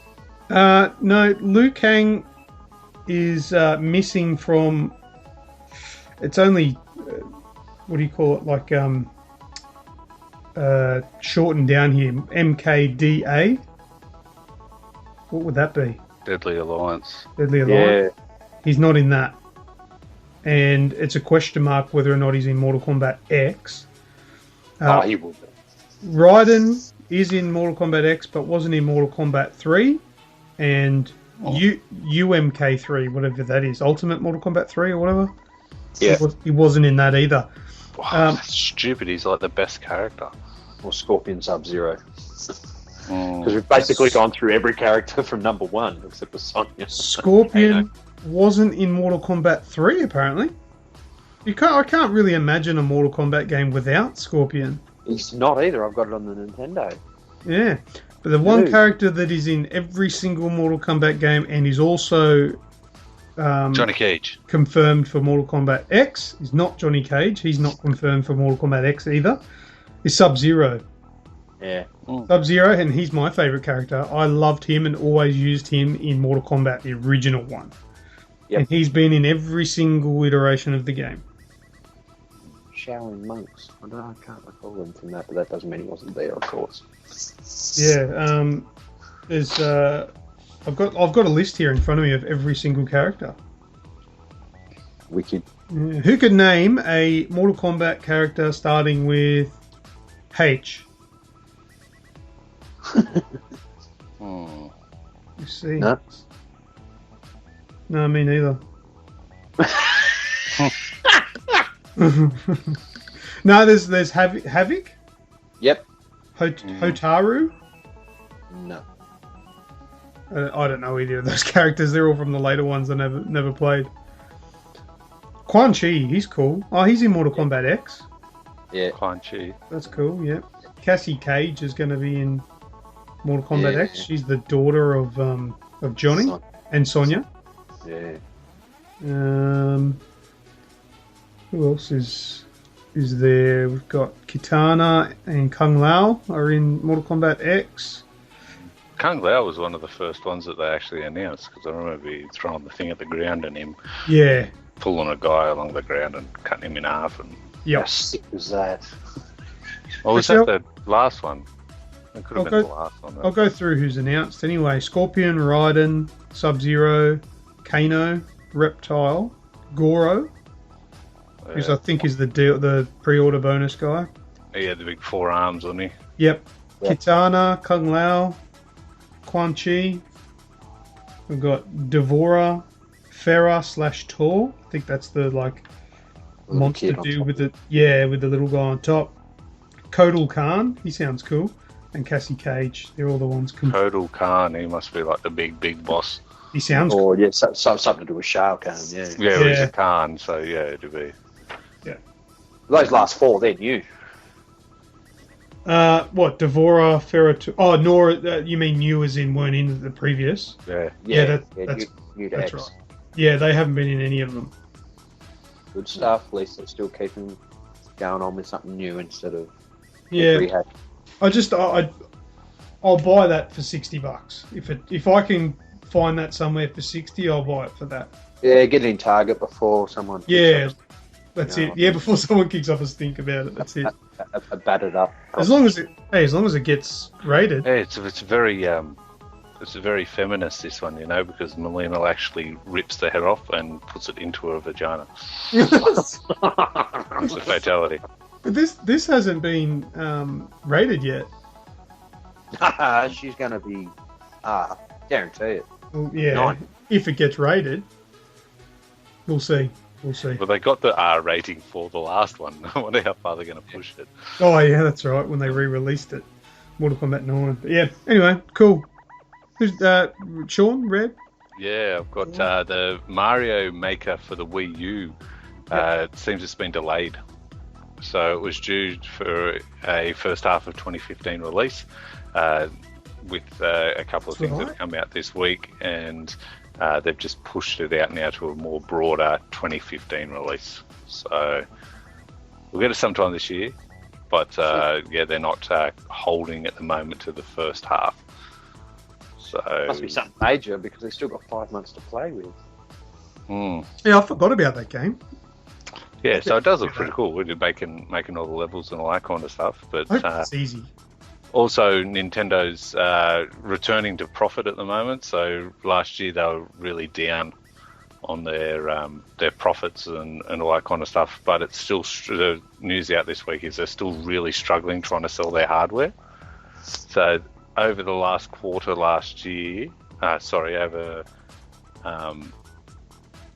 No, Liu Kang is missing from... It's only... what do you call it? Like... shortened down here, MKDA. What would that be? Deadly Alliance. Deadly Alliance. Yeah. He's not in that, and it's a question mark whether or not he's in Mortal Kombat X. He will be. Raiden is in Mortal Kombat X, but wasn't in Mortal Kombat 3, and UMK3, whatever that is, Ultimate Mortal Kombat 3 or whatever. Yeah, he wasn't in that either. Wow, that's stupid. He's like the best character. Or Scorpion Sub-Zero. Because we've basically gone through every character from number 1, except for Sonya. Scorpion wasn't in Mortal Kombat 3, apparently. I can't really imagine a Mortal Kombat game without Scorpion. He's not either. I've got it on the Nintendo. Yeah. But the one character that is in every single Mortal Kombat game and is also... Johnny Cage. Confirmed for Mortal Kombat X is not Johnny Cage. He's not confirmed for Mortal Kombat X either. Is Sub-Zero. Yeah. Sub-Zero, and he's my favourite character. I loved him and always used him in Mortal Kombat, the original one. Yep. And he's been in every single iteration of the game. Showering monks. I can't recall him from that, but that doesn't mean he wasn't there, of course. Yeah, there's I've got a list here in front of me of every single character. Wicked. Yeah. Who could name a Mortal Kombat character starting with H? You see? No. No, me neither. No, there's Havoc. Yep. Hotaru. No. I don't know either of those characters. They're all from the later ones I never played. Quan Chi, he's cool. Oh, he's in Mortal Kombat X. Yeah. Quan Chi. That's cool, yeah. Cassie Cage is going to be in Mortal Kombat Yeah. X. She's the daughter of Johnny and Sonya. Yeah. Who else is there? We've got Kitana and Kung Lao are in Mortal Kombat X. Kung Lao was one of the first ones that they actually announced, because I remember he throwing the thing at the ground and him pulling a guy along the ground and cutting him in half. And Yep. How sick was that? oh, was that the last one? It could have been the last one. I'll go through who's announced anyway. Scorpion, Raiden, Sub-Zero, Kano, Reptile, Goro, who I think is the pre-order bonus guy. He had the big forearms, wasn't he? Yep. Yeah. Kitana, Kung Lao, Quan Chi. We've got Devora, Farah / Tor. I think that's the monster dude with the little guy on top. Kotal Khan, he sounds cool. And Cassie Cage, they're all the ones. Kotal Khan, he must be like the big boss. He sounds cool. Or, yeah, something to do with Shao Kahn, yeah. Yeah, well, he's a Khan, so yeah, it'd be. Yeah. Those last four, they're new. What, Devora, Farah... Oh, Nora, you mean new as in weren't in the previous? Yeah. That's new to that's X. right. Yeah, they haven't been in any of them. Good stuff. At least they're still keeping going on with something new instead of Yeah. rehack. I'll buy that for $60. If I can find that somewhere for 60, I'll buy it for that. Yeah, get it in Target before someone. Yeah, that's it. Yeah, before someone kicks up a stink about it. That's it. Battered up. As long as it gets rated. Yeah, it's very feminist, this one, because Melina actually rips the head off and puts it into her vagina. It's a fatality. But this hasn't been rated yet. She's going to be, guarantee it. Well, yeah, 9. if it gets rated, we'll see. Well, they got the R rating for the last one. I wonder how far they're going to push it. Oh yeah, that's right. When they re-released it, Mortal Kombat 9. But yeah. Anyway, cool. Who's Sean? Red? Yeah, I've got the Mario Maker for the Wii U. It seems it's been delayed. So it was due for a first half of 2015 release, with a couple of things that have come out this week, and they've just pushed it out now to a more broader 2015 release. So we'll get it sometime this year, but they're not holding at the moment to the first half. So Must be something major because they've still got 5 months to play with. Yeah, I forgot about that game. Yeah, so it does look pretty cool. We're making all the levels and all that kind of stuff. But it's easy. Also, Nintendo's returning to profit at the moment. So last year they were really down on their profits and all that kind of stuff. But it's still, the news out this week is they're still really struggling trying to sell their hardware. So over the last quarter last year, over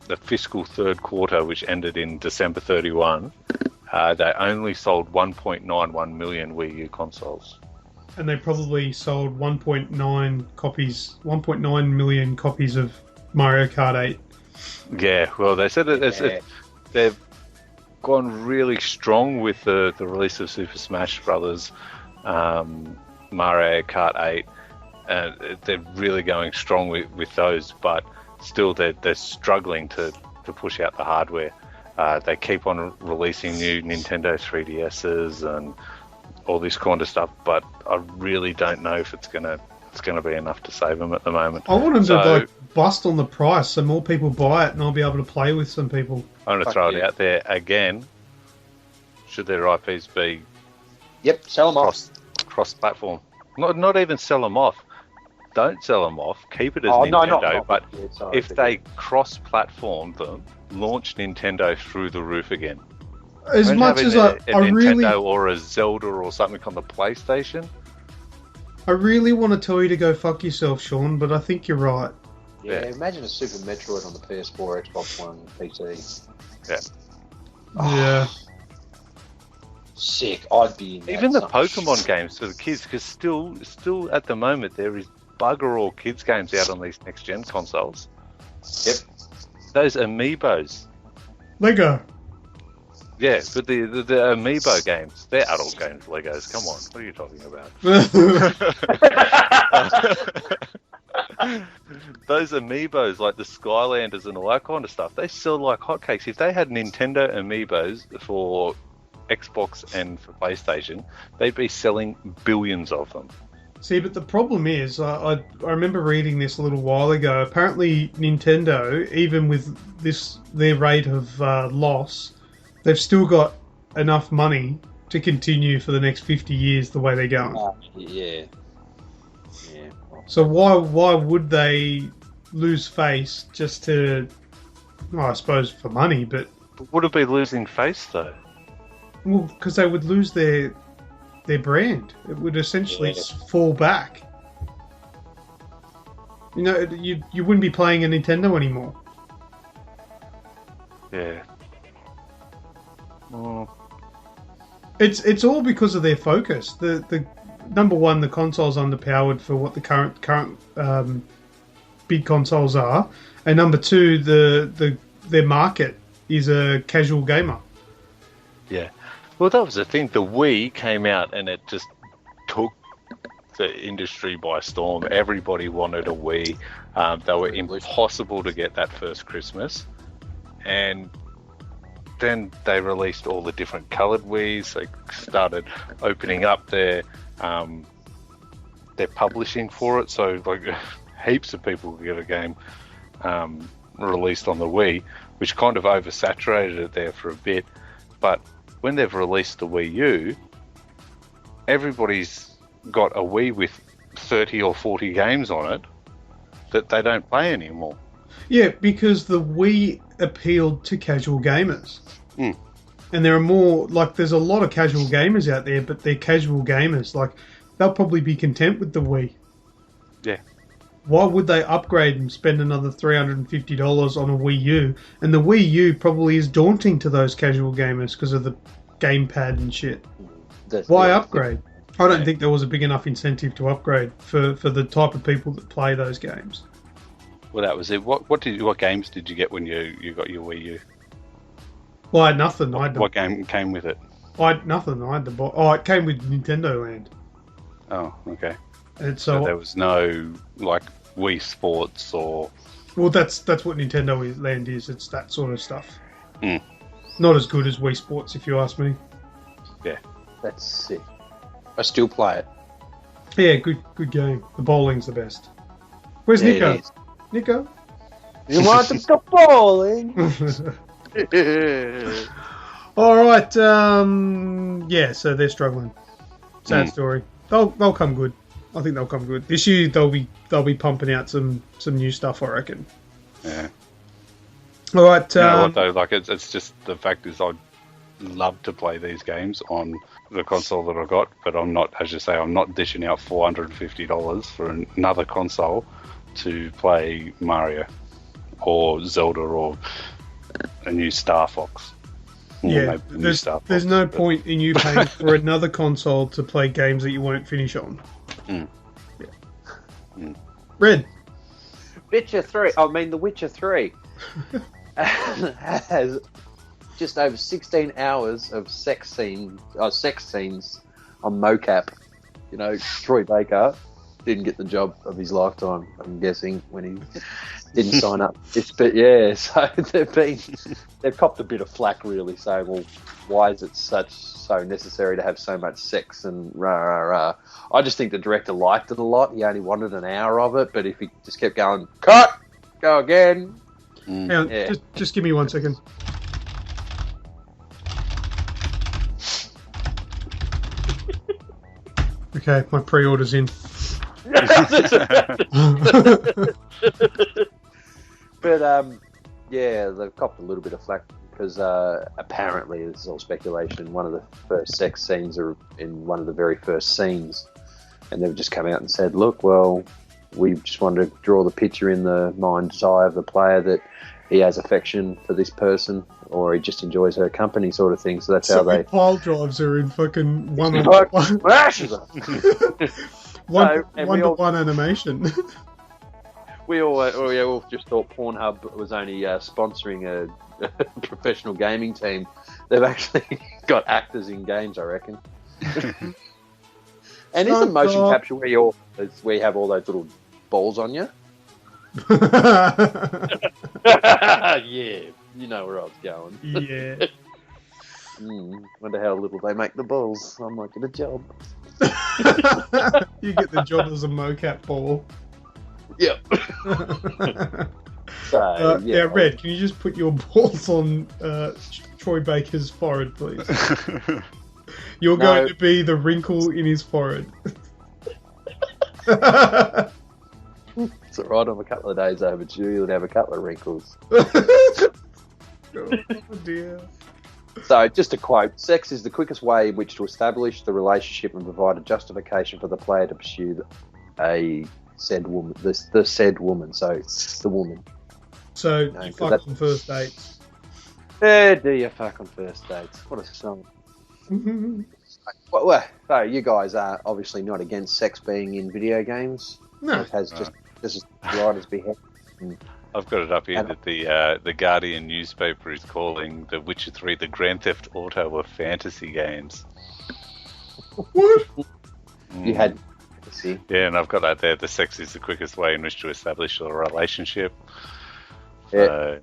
the fiscal third quarter, which ended in December 31, they only sold 1.91 million Wii U consoles. And they probably sold 1.9 million copies of Mario Kart 8. Yeah, well, they said that they've gone really strong with the release of Super Smash Brothers, Mario Kart 8. They're really going strong with those, but still they're struggling to push out the hardware. They keep on releasing new Nintendo 3DSs and all this kind of stuff, but I really don't know if it's gonna be enough to save them at the moment. I want them to like bust on the price so more people buy it, and I'll be able to play with some people. I'm going to throw it out there again. Should their IPs be sell them off. Cross-platform? Not even sell them off. Don't sell them off. Keep it as Nintendo. But if they cross-platform them, launch Nintendo through the roof again. As much as I Nintendo really, or a Zelda or something on the PlayStation. I really want to tell you to go fuck yourself, Sean, but I think you're right. Yeah, imagine a Super Metroid on the PS4, Xbox One, PC. Yeah. Yeah. Sick. I'd be in even the Pokemon games for the kids, because still at the moment there is bugger all kids games out on these next gen consoles. Yep. Those amiibos. Lego. Yeah, but the amiibo games, they're adult games, Legos. Come on, what are you talking about? Those amiibos, like the Skylanders and all that kind of stuff, they sell like hotcakes. If they had Nintendo amiibos for Xbox and for PlayStation, they'd be selling billions of them. See, but the problem is, I remember reading this a little while ago. Apparently, Nintendo, even with their rate of loss, they've still got enough money to continue for the next 50 years the way they're going. Yeah. So why would they lose face just to, well, I suppose for money, but would it be losing face though? Well, because they would lose their brand. It would essentially fall back. You know, you wouldn't be playing a Nintendo anymore. Yeah. It's all because of their focus. The number one, the console's underpowered for what the current big consoles are, and number two, their market is a casual gamer. Yeah. Well, that was the thing. The Wii came out and it just took the industry by storm. Everybody wanted a Wii. They were impossible to get that first Christmas, and then they released all the different coloured Wiis. They started opening up their publishing for it, so like heaps of people could get a game released on the Wii, which kind of oversaturated it there for a bit. But when they've released the Wii U, everybody's got a Wii with 30 or 40 games on it that they don't play anymore. Yeah, because the Wii appealed to casual gamers. Mm. And there are more, like, there's a lot of casual gamers out there, but they're casual gamers. Like, they'll probably be content with the Wii. Yeah. Why would they upgrade and spend another $350 on a Wii U? And the Wii U probably is daunting to those casual gamers because of the gamepad and shit. Why upgrade? I don't think there was a big enough incentive to upgrade for the type of people that play those games. Well, that was it. What games did you get when you got your Wii U? Well, I had nothing. What game came with it? I had nothing. I had to buy. Oh, it came with Nintendo Land. Oh, okay. And so there was no like Wii Sports or. Well, that's what Nintendo Land is. It's that sort of stuff. Mm. Not as good as Wii Sports, if you ask me. Yeah, that's sick. I still play it. Yeah, good game. The bowling's the best. Where's Nico? Nico? You want to go bowling? All right. Yeah, so they're struggling. Sad story. They'll come good. I think they'll come good this year. They'll be pumping out some new stuff, I reckon. Yeah. All right. You know what though? Like it's just the fact is I'd love to play these games on the console that I got, but I'm not, as you say, I'm not dishing out $450 for another console to play Mario or Zelda or a new Star Fox. Yeah, there's no point in you paying for another console to play games that you won't finish on. Mm. Yeah. Mm. Red. The Witcher 3 has just over 16 hours of sex scenes on mocap. You know, Troy Baker. didn't get the job of his lifetime, I'm guessing, when he didn't sign up. But yeah, so they've copped a bit of flack, really, saying, well, why is it so necessary to have so much sex and rah, rah, rah. I just think the director liked it a lot. He only wanted an hour of it, but if he just kept going, cut, go again. Hang on, just give me 1 second. Okay, my pre-order's in. But yeah, they've copped a little bit of flack because apparently, this is all speculation, one of the first sex scenes are in one of the very first scenes, and they've just come out and said, look, well, we just wanted to draw the picture in the mind's eye of the player that he has affection for this person, or he just enjoys her company, sort of thing. So that's how they pile drives her in fucking one smashes her. one animation. We all just thought Pornhub was only sponsoring a professional gaming team. They've actually got actors in games, I reckon. And isn't motion capture where you have all those little balls on you? Yeah, you know where I was going. Yeah. Wonder how little they make the balls. I might get a job. You get the job as a mocap ball. Yep. So, yeah, Red, can you just put your balls on Troy Baker's forehead, please? You're going to be the wrinkle in his forehead. It's alright, I'm a couple of days overdue, you'll have a couple of wrinkles. Oh dear. So, just to quote, sex is the quickest way in which to establish the relationship and provide a justification for the player to pursue the said woman. So, the woman. So, you fuck on first dates. Yeah, do you fuck on first dates? What a song. Well, so you guys are obviously not against sex being in video games. No. It has just as right as behest. I've got it up here that the Guardian newspaper is calling The Witcher 3 the Grand Theft Auto of fantasy games. What? You had see. Yeah, and I've got that there. The sex is the quickest way in which to establish a relationship. Yeah.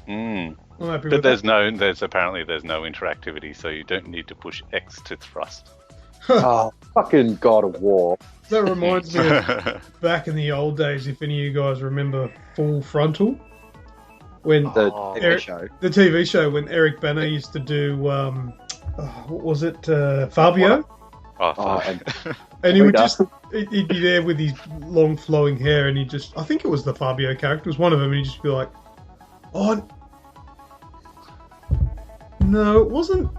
But there's apparently no interactivity, so you don't need to push X to thrust. Oh, fucking God of War. That reminds me of back in the old days, if any of you guys remember Full Frontal. When the TV show, when Eric Bana used to do, what was it, Fabio? And he would he'd be there with his long flowing hair, and I think it was the Fabio character, it was one of them, and he'd just be like, oh, no, it wasn't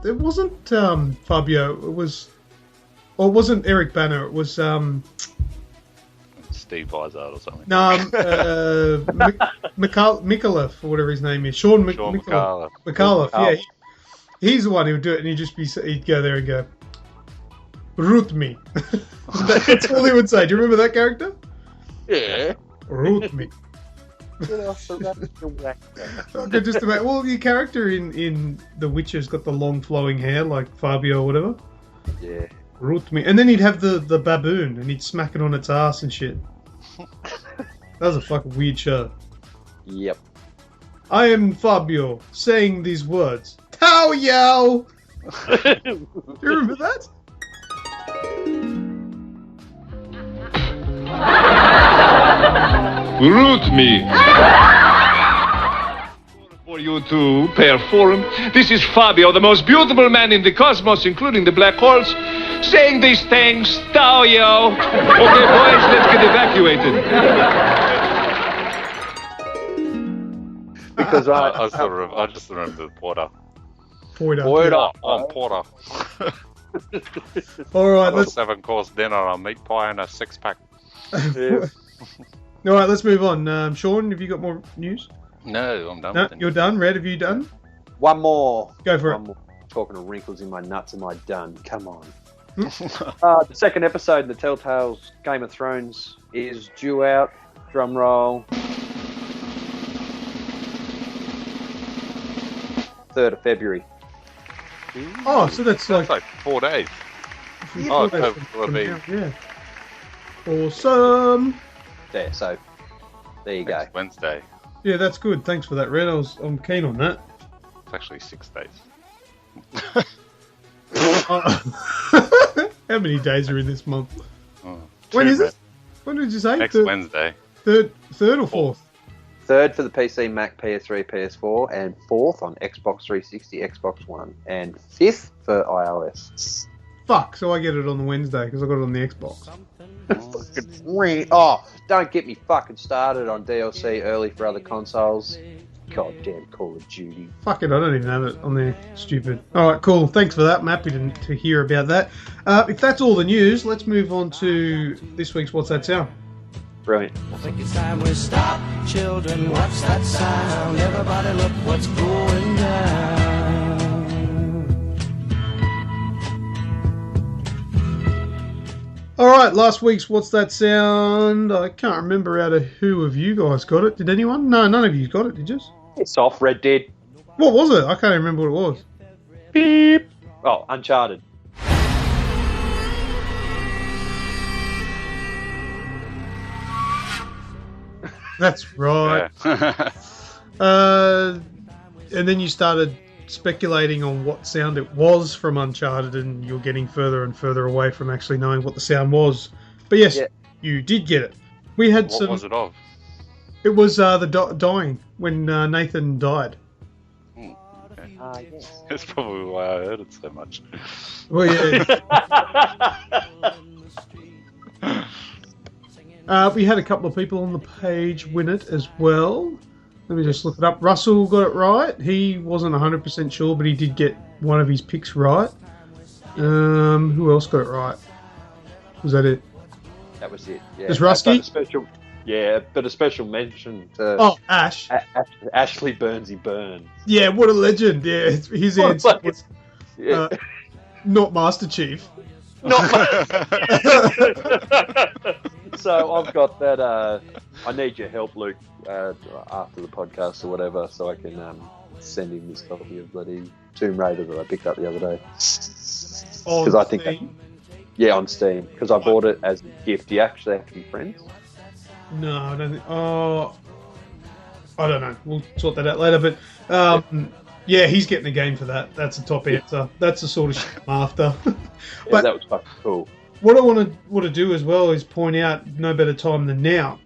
Fabio, it wasn't Eric Bana, it was, Steve Izard or something. No, Micallef, or whatever his name is. Sean Micallef. Yeah, he's the one who would do it, and he'd go there and go, root me. That's all he would say. Do you remember that character? Yeah. Root me. Just about. Well, your character in The Witcher's got the long flowing hair, like Fabio or whatever. Yeah. Root me. And then he'd have the baboon, and he'd smack it on its ass and shit. That was a fucking weird show. Yep. I am Fabio, saying these words. Tao Yao! Do you remember that? Root me. For you to perform. This is Fabio, the most beautiful man in the cosmos, including the black holes, saying these things. Tao yo. Okay, boys, let's get evacuated. Because I just remember the Porter. Porter. Porter. All right, let's 7-course dinner, a meat pie, and a 6-pack. Yeah. All right, let's move on. Sean, have you got more news? No, I'm done. No, you're done. Red, have you done? One more. Go for it. More. Talking of wrinkles in my nuts, am I done? Come on. The second episode in the Telltale's Game of Thrones is due out. Drum roll. 3rd of February. Oh, so that's like 4 days. Yeah, Oh, that's will it be? yeah. Awesome. There, so there you go. Next Wednesday. Yeah, that's good. Thanks for that, Red. I'm keen on that. It's actually 6 days. How many days are in this month? Oh, When is Red. it? When did you say? Next Wednesday. Third or fourth? Third for the PC, Mac, PS3, PS4, and fourth on Xbox 360, Xbox One, and fifth for iOS. Fuck, so I get it on the Wednesday because I got it on the Xbox. Oh, don't get me fucking started on DLC early for other consoles. Goddamn Call of Duty. Fuck it, I don't even have it on there. Stupid. Alright, cool. Thanks for that. I'm happy to hear about that. If that's all the news, let's move on to this week's What's That Sound? Brilliant. I think it's time we stop. Children, what's that sound? Everybody look what's going down. Alright, last week's What's That Sound? I can't remember out of who of you guys got it. Did anyone? No, none of you got it, did you? It's off, Red Dead. What was it? I can't even remember what it was. Beep. Oh, Uncharted. That's right. Yeah. And then you started speculating on what sound it was from Uncharted, and you're getting further and further away from actually knowing what the sound was. But yes, Yeah. you did get it. We had What was it of? It was the dying when Nathan died. Okay. Yes. That's probably why I heard it so much. Well, yeah. We had a couple of people on the page win it as well. Let me just look it up. Russell got it right. He wasn't 100% sure, but he did get one of his picks right. Who else got it right? Was that it? That was it. Yeah. Is Rusky? But a special mention to Ash. Ashley Burnsy Burns. Yeah, what a legend. Yeah, his What a answer fucking- was Yeah. not Master Chief. So I've got that. I need your help, Luke, after the podcast or whatever, so I can send him this copy of bloody Tomb Raider that I picked up the other day. Because I think on Steam, because I bought it as a gift. Do you actually have to be friends? No, I don't think. Oh, I don't know. We'll sort that out later. But yeah, he's getting a game for that. That's a top answer. That's the sort of shit I'm after. Yeah, that was fucking cool. What I want to do as well is point out, no better time than now,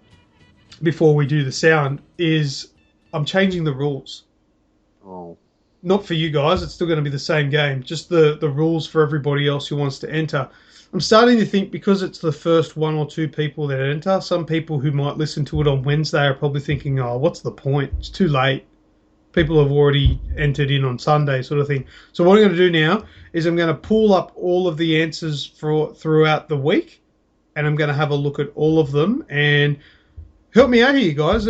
before we do the sound, is I'm changing the rules. Oh. Not for you guys, it's still going to be the same game, just the rules for everybody else who wants to enter. I'm starting to think, because it's the first one or two people that enter, some people who might listen to it on Wednesday are probably thinking, oh, what's the point? It's too late. People have already entered in on Sunday, sort of thing. So what I'm going to do now is I'm going to pull up all of the answers throughout the week, and I'm going to have a look at all of them. And help me out here, guys.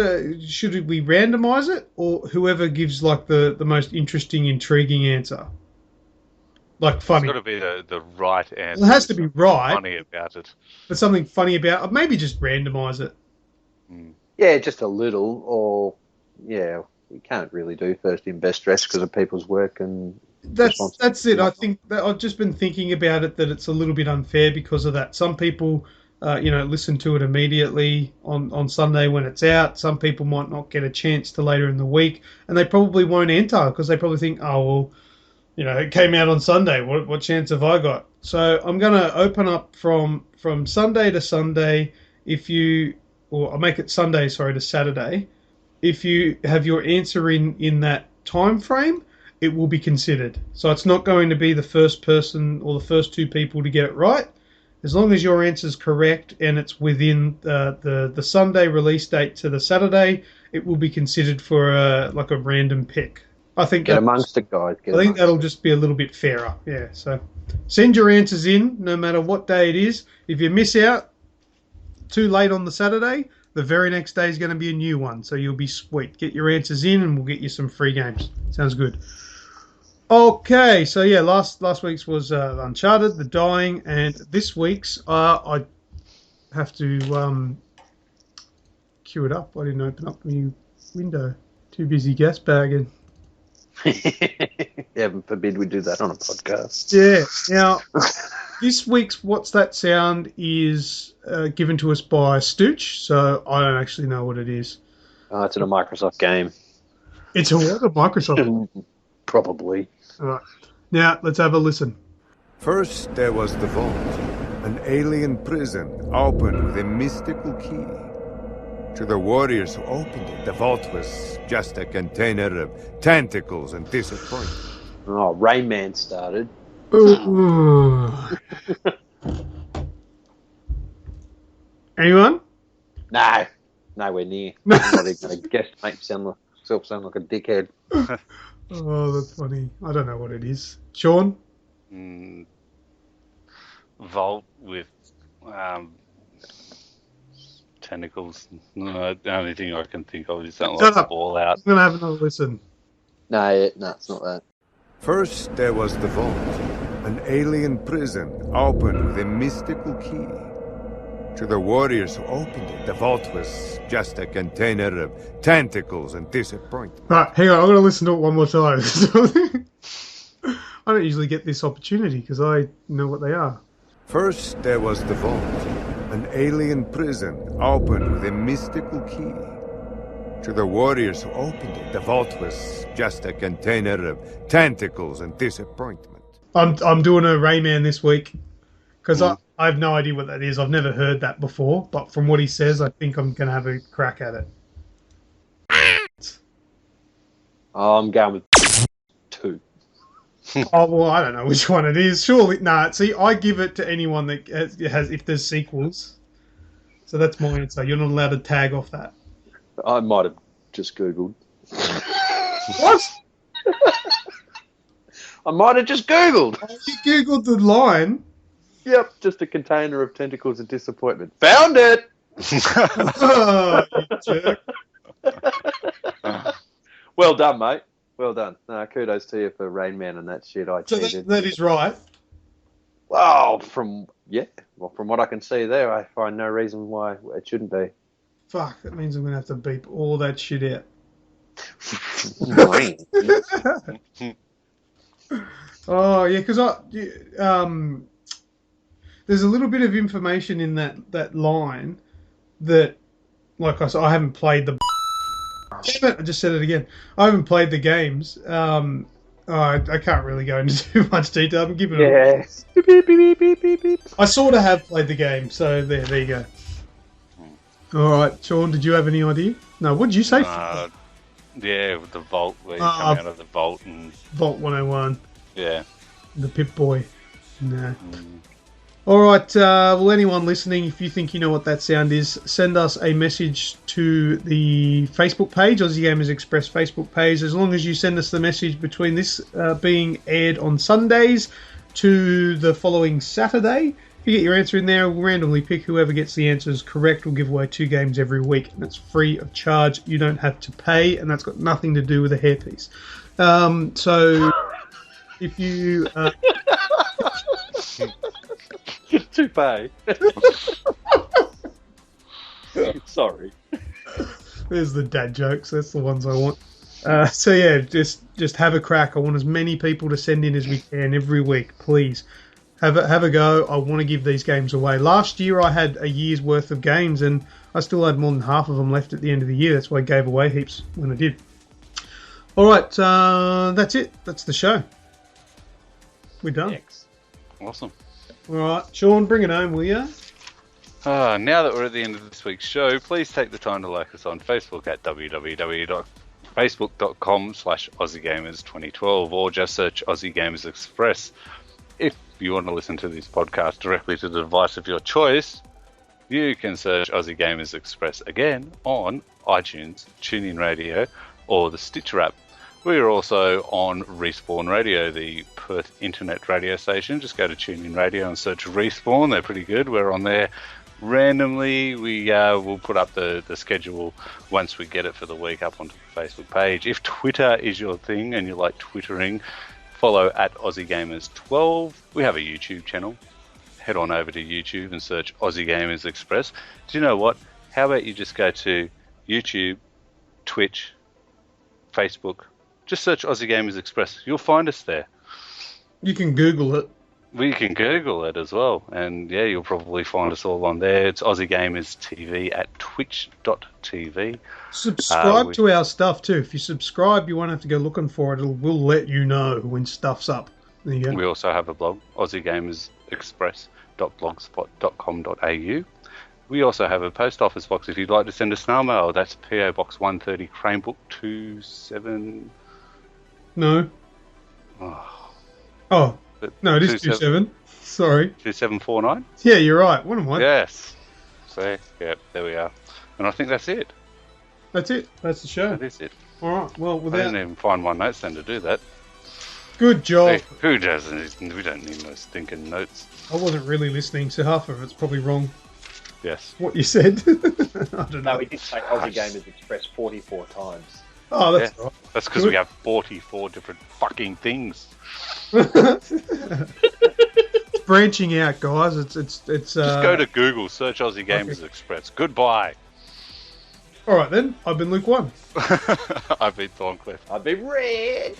Should we randomise it, or whoever gives like the most interesting, intriguing answer? Like funny. It's got to be the right answer. Well, it has to be right. Funny about it. But something funny about, maybe just randomise it. Yeah, just a little, or yeah, we can't really do first in best dress because of people's work and. That's it. I think that I've just been thinking about it, that it's a little bit unfair because of that. Some people, listen to it immediately on Sunday when it's out. Some people might not get a chance to later in the week, and they probably won't enter because they probably think, oh well, it came out on Sunday. What chance have I got? So I'm going to open up from Sunday to Sunday. I'll make it Sunday, to Saturday. If you have your answer in that time frame, it will be considered. So it's not going to be the first person or the first two people to get it right. As long as your answer is correct and it's within the Sunday release date to the Saturday, it will be considered for a random pick. I think Get amongst it, guys. I think that'll just be a little bit fairer. Yeah. So send your answers in, no matter what day it is. If you miss out too late on the Saturday, the very next day is going to be a new one. So you'll be sweet. Get your answers in, and we'll get you some free games. Sounds good. Okay, so yeah, last week's was Uncharted, The Dying, and this week's I have to queue it up. I didn't open up the window. Too busy gas bagging. Heaven forbid we do that on a podcast. Yeah. Now, this week's What's That Sound is given to us by Stooch, so I don't actually know what it is. It's in a Microsoft game. It's a what? A Microsoft? Probably. All right. Now, let's have a listen. First, there was the vault, an alien prison opened with a mystical key. To the warriors who opened it, the vault was just a container of tentacles and disappointment. Oh, Rain Man started. Anyone? No, nowhere near. I'm not even going to guess to make myself sound like a dickhead. Oh, that's funny. I don't know what it is. Sean? Vault with tentacles. No, the only thing I can think of is something Shut like up. Fallout. I'm going to have another listen. No, it's not that. First, there was the vault, an alien prison opened with a mystical key. To the warriors who opened it, the vault was just a container of tentacles and disappointment. Right, hang on. I'm going to listen to it one more time. I don't usually get this opportunity because I know what they are. First, there was the vault, an alien prison opened with a mystical key. To the warriors who opened it, the vault was just a container of tentacles and disappointment. I'm doing a Rayman this week because I have no idea what that is. I've never heard that before, but from what he says, I think I'm going to have a crack at it. I'm going with 2. Oh, well, I don't know which one it is. Surely, see, I give it to anyone that has if there's sequels. So that's my answer. You're not allowed to tag off that. I might have just Googled. What? I might have just Googled. You Googled the line. Yep, just a container of tentacles and disappointment. Found it! Oh, you jerk. Well done, mate. Well done. Kudos to you for Rain Man and that shit. I So cheated. that is right. Well, from what I can see there, I find no reason why it shouldn't be. Fuck, that means I'm going to have to beep all that shit out. Oh, yeah, because there's a little bit of information in that line that, like I said, I haven't played the... Damn it, I just said it again. I haven't played the games. I can't really go into too much detail. I'm giving it... I sort of have played the game, so there you go. All right, Sean, did you have any idea? No, what did you say? Yeah, with the vault, where you come out of the vault and... Vault 101. Yeah. The Pip-Boy. No. All right, well, anyone listening, if you think you know what that sound is, send us a message to the Facebook page, Aussie Gamers Express Facebook page, as long as you send us the message between this being aired on Sundays to the following Saturday. If you get your answer in there, we'll randomly pick whoever gets the answers correct. We'll give away 2 games every week, and that's free of charge. You don't have to pay, and that's got nothing to do with a hairpiece. So if you... To pay. Sorry. There's the dad jokes. That's the ones I want. So yeah, just have a crack. I want as many people to send in as we can every week. Please have a go. I want to give these games away. Last year I had a year's worth of games, and I still had more than half of them left at the end of the year. That's why I gave away heaps when I did. All right, that's it. That's the show. We're done. Thanks. Awesome. All right, Sean, bring it home, will you? Now that we're at the end of this week's show, please take the time to like us on Facebook at www.facebook.com/AussieGamers2012 or just search Aussie Gamers Express. If you want to listen to this podcast directly to the device of your choice, you can search Aussie Gamers Express again on iTunes, TuneIn Radio, or the Stitcher app. We are also on Respawn Radio, the Perth internet radio station. Just go to TuneIn Radio and search Respawn. They're pretty good. We're on there randomly. We'll put up the schedule once we get it for the week up onto the Facebook page. If Twitter is your thing and you like twittering, follow at AussieGamers12. We have a YouTube channel. Head on over to YouTube and search Aussie Gamers Express. Do you know what? How about you just go to YouTube, Twitch, Facebook, Just search Aussie Gamers Express. You'll find us there. You can Google it. We can Google it as well. And yeah, you'll probably find us all on there. It's Aussie Gamers TV at twitch.tv. Subscribe to our stuff too. If you subscribe, you won't have to go looking for it. We'll let you know when stuff's up. There you go. We also have a blog, aussiegamersexpress.blogspot.com.au. We also have a post office box if you'd like to send a snail mail. That's P.O Box 130, Cranebrook 27... No. Oh. No, it is 27. Sorry. 2749? Yeah, you're right. What am I? Yes. So, yeah, there we are. And I think that's it. That's it. That's the show. That is it. All right. Well, I didn't even find my notes then to do that. Good job. Hey, who doesn't? We don't need no stinking notes. I wasn't really listening, so half of it's probably wrong. Yes. What you said. I don't know. No, we did say Aussie Gamers Express 44 times. Oh, that's right. That's because we have 44 different fucking things. It's branching out, guys. It's Just go to Google, search Aussie Gamers Express. Goodbye. All right then. I've been LewkOne. I've been Thorncliff. I'd be red.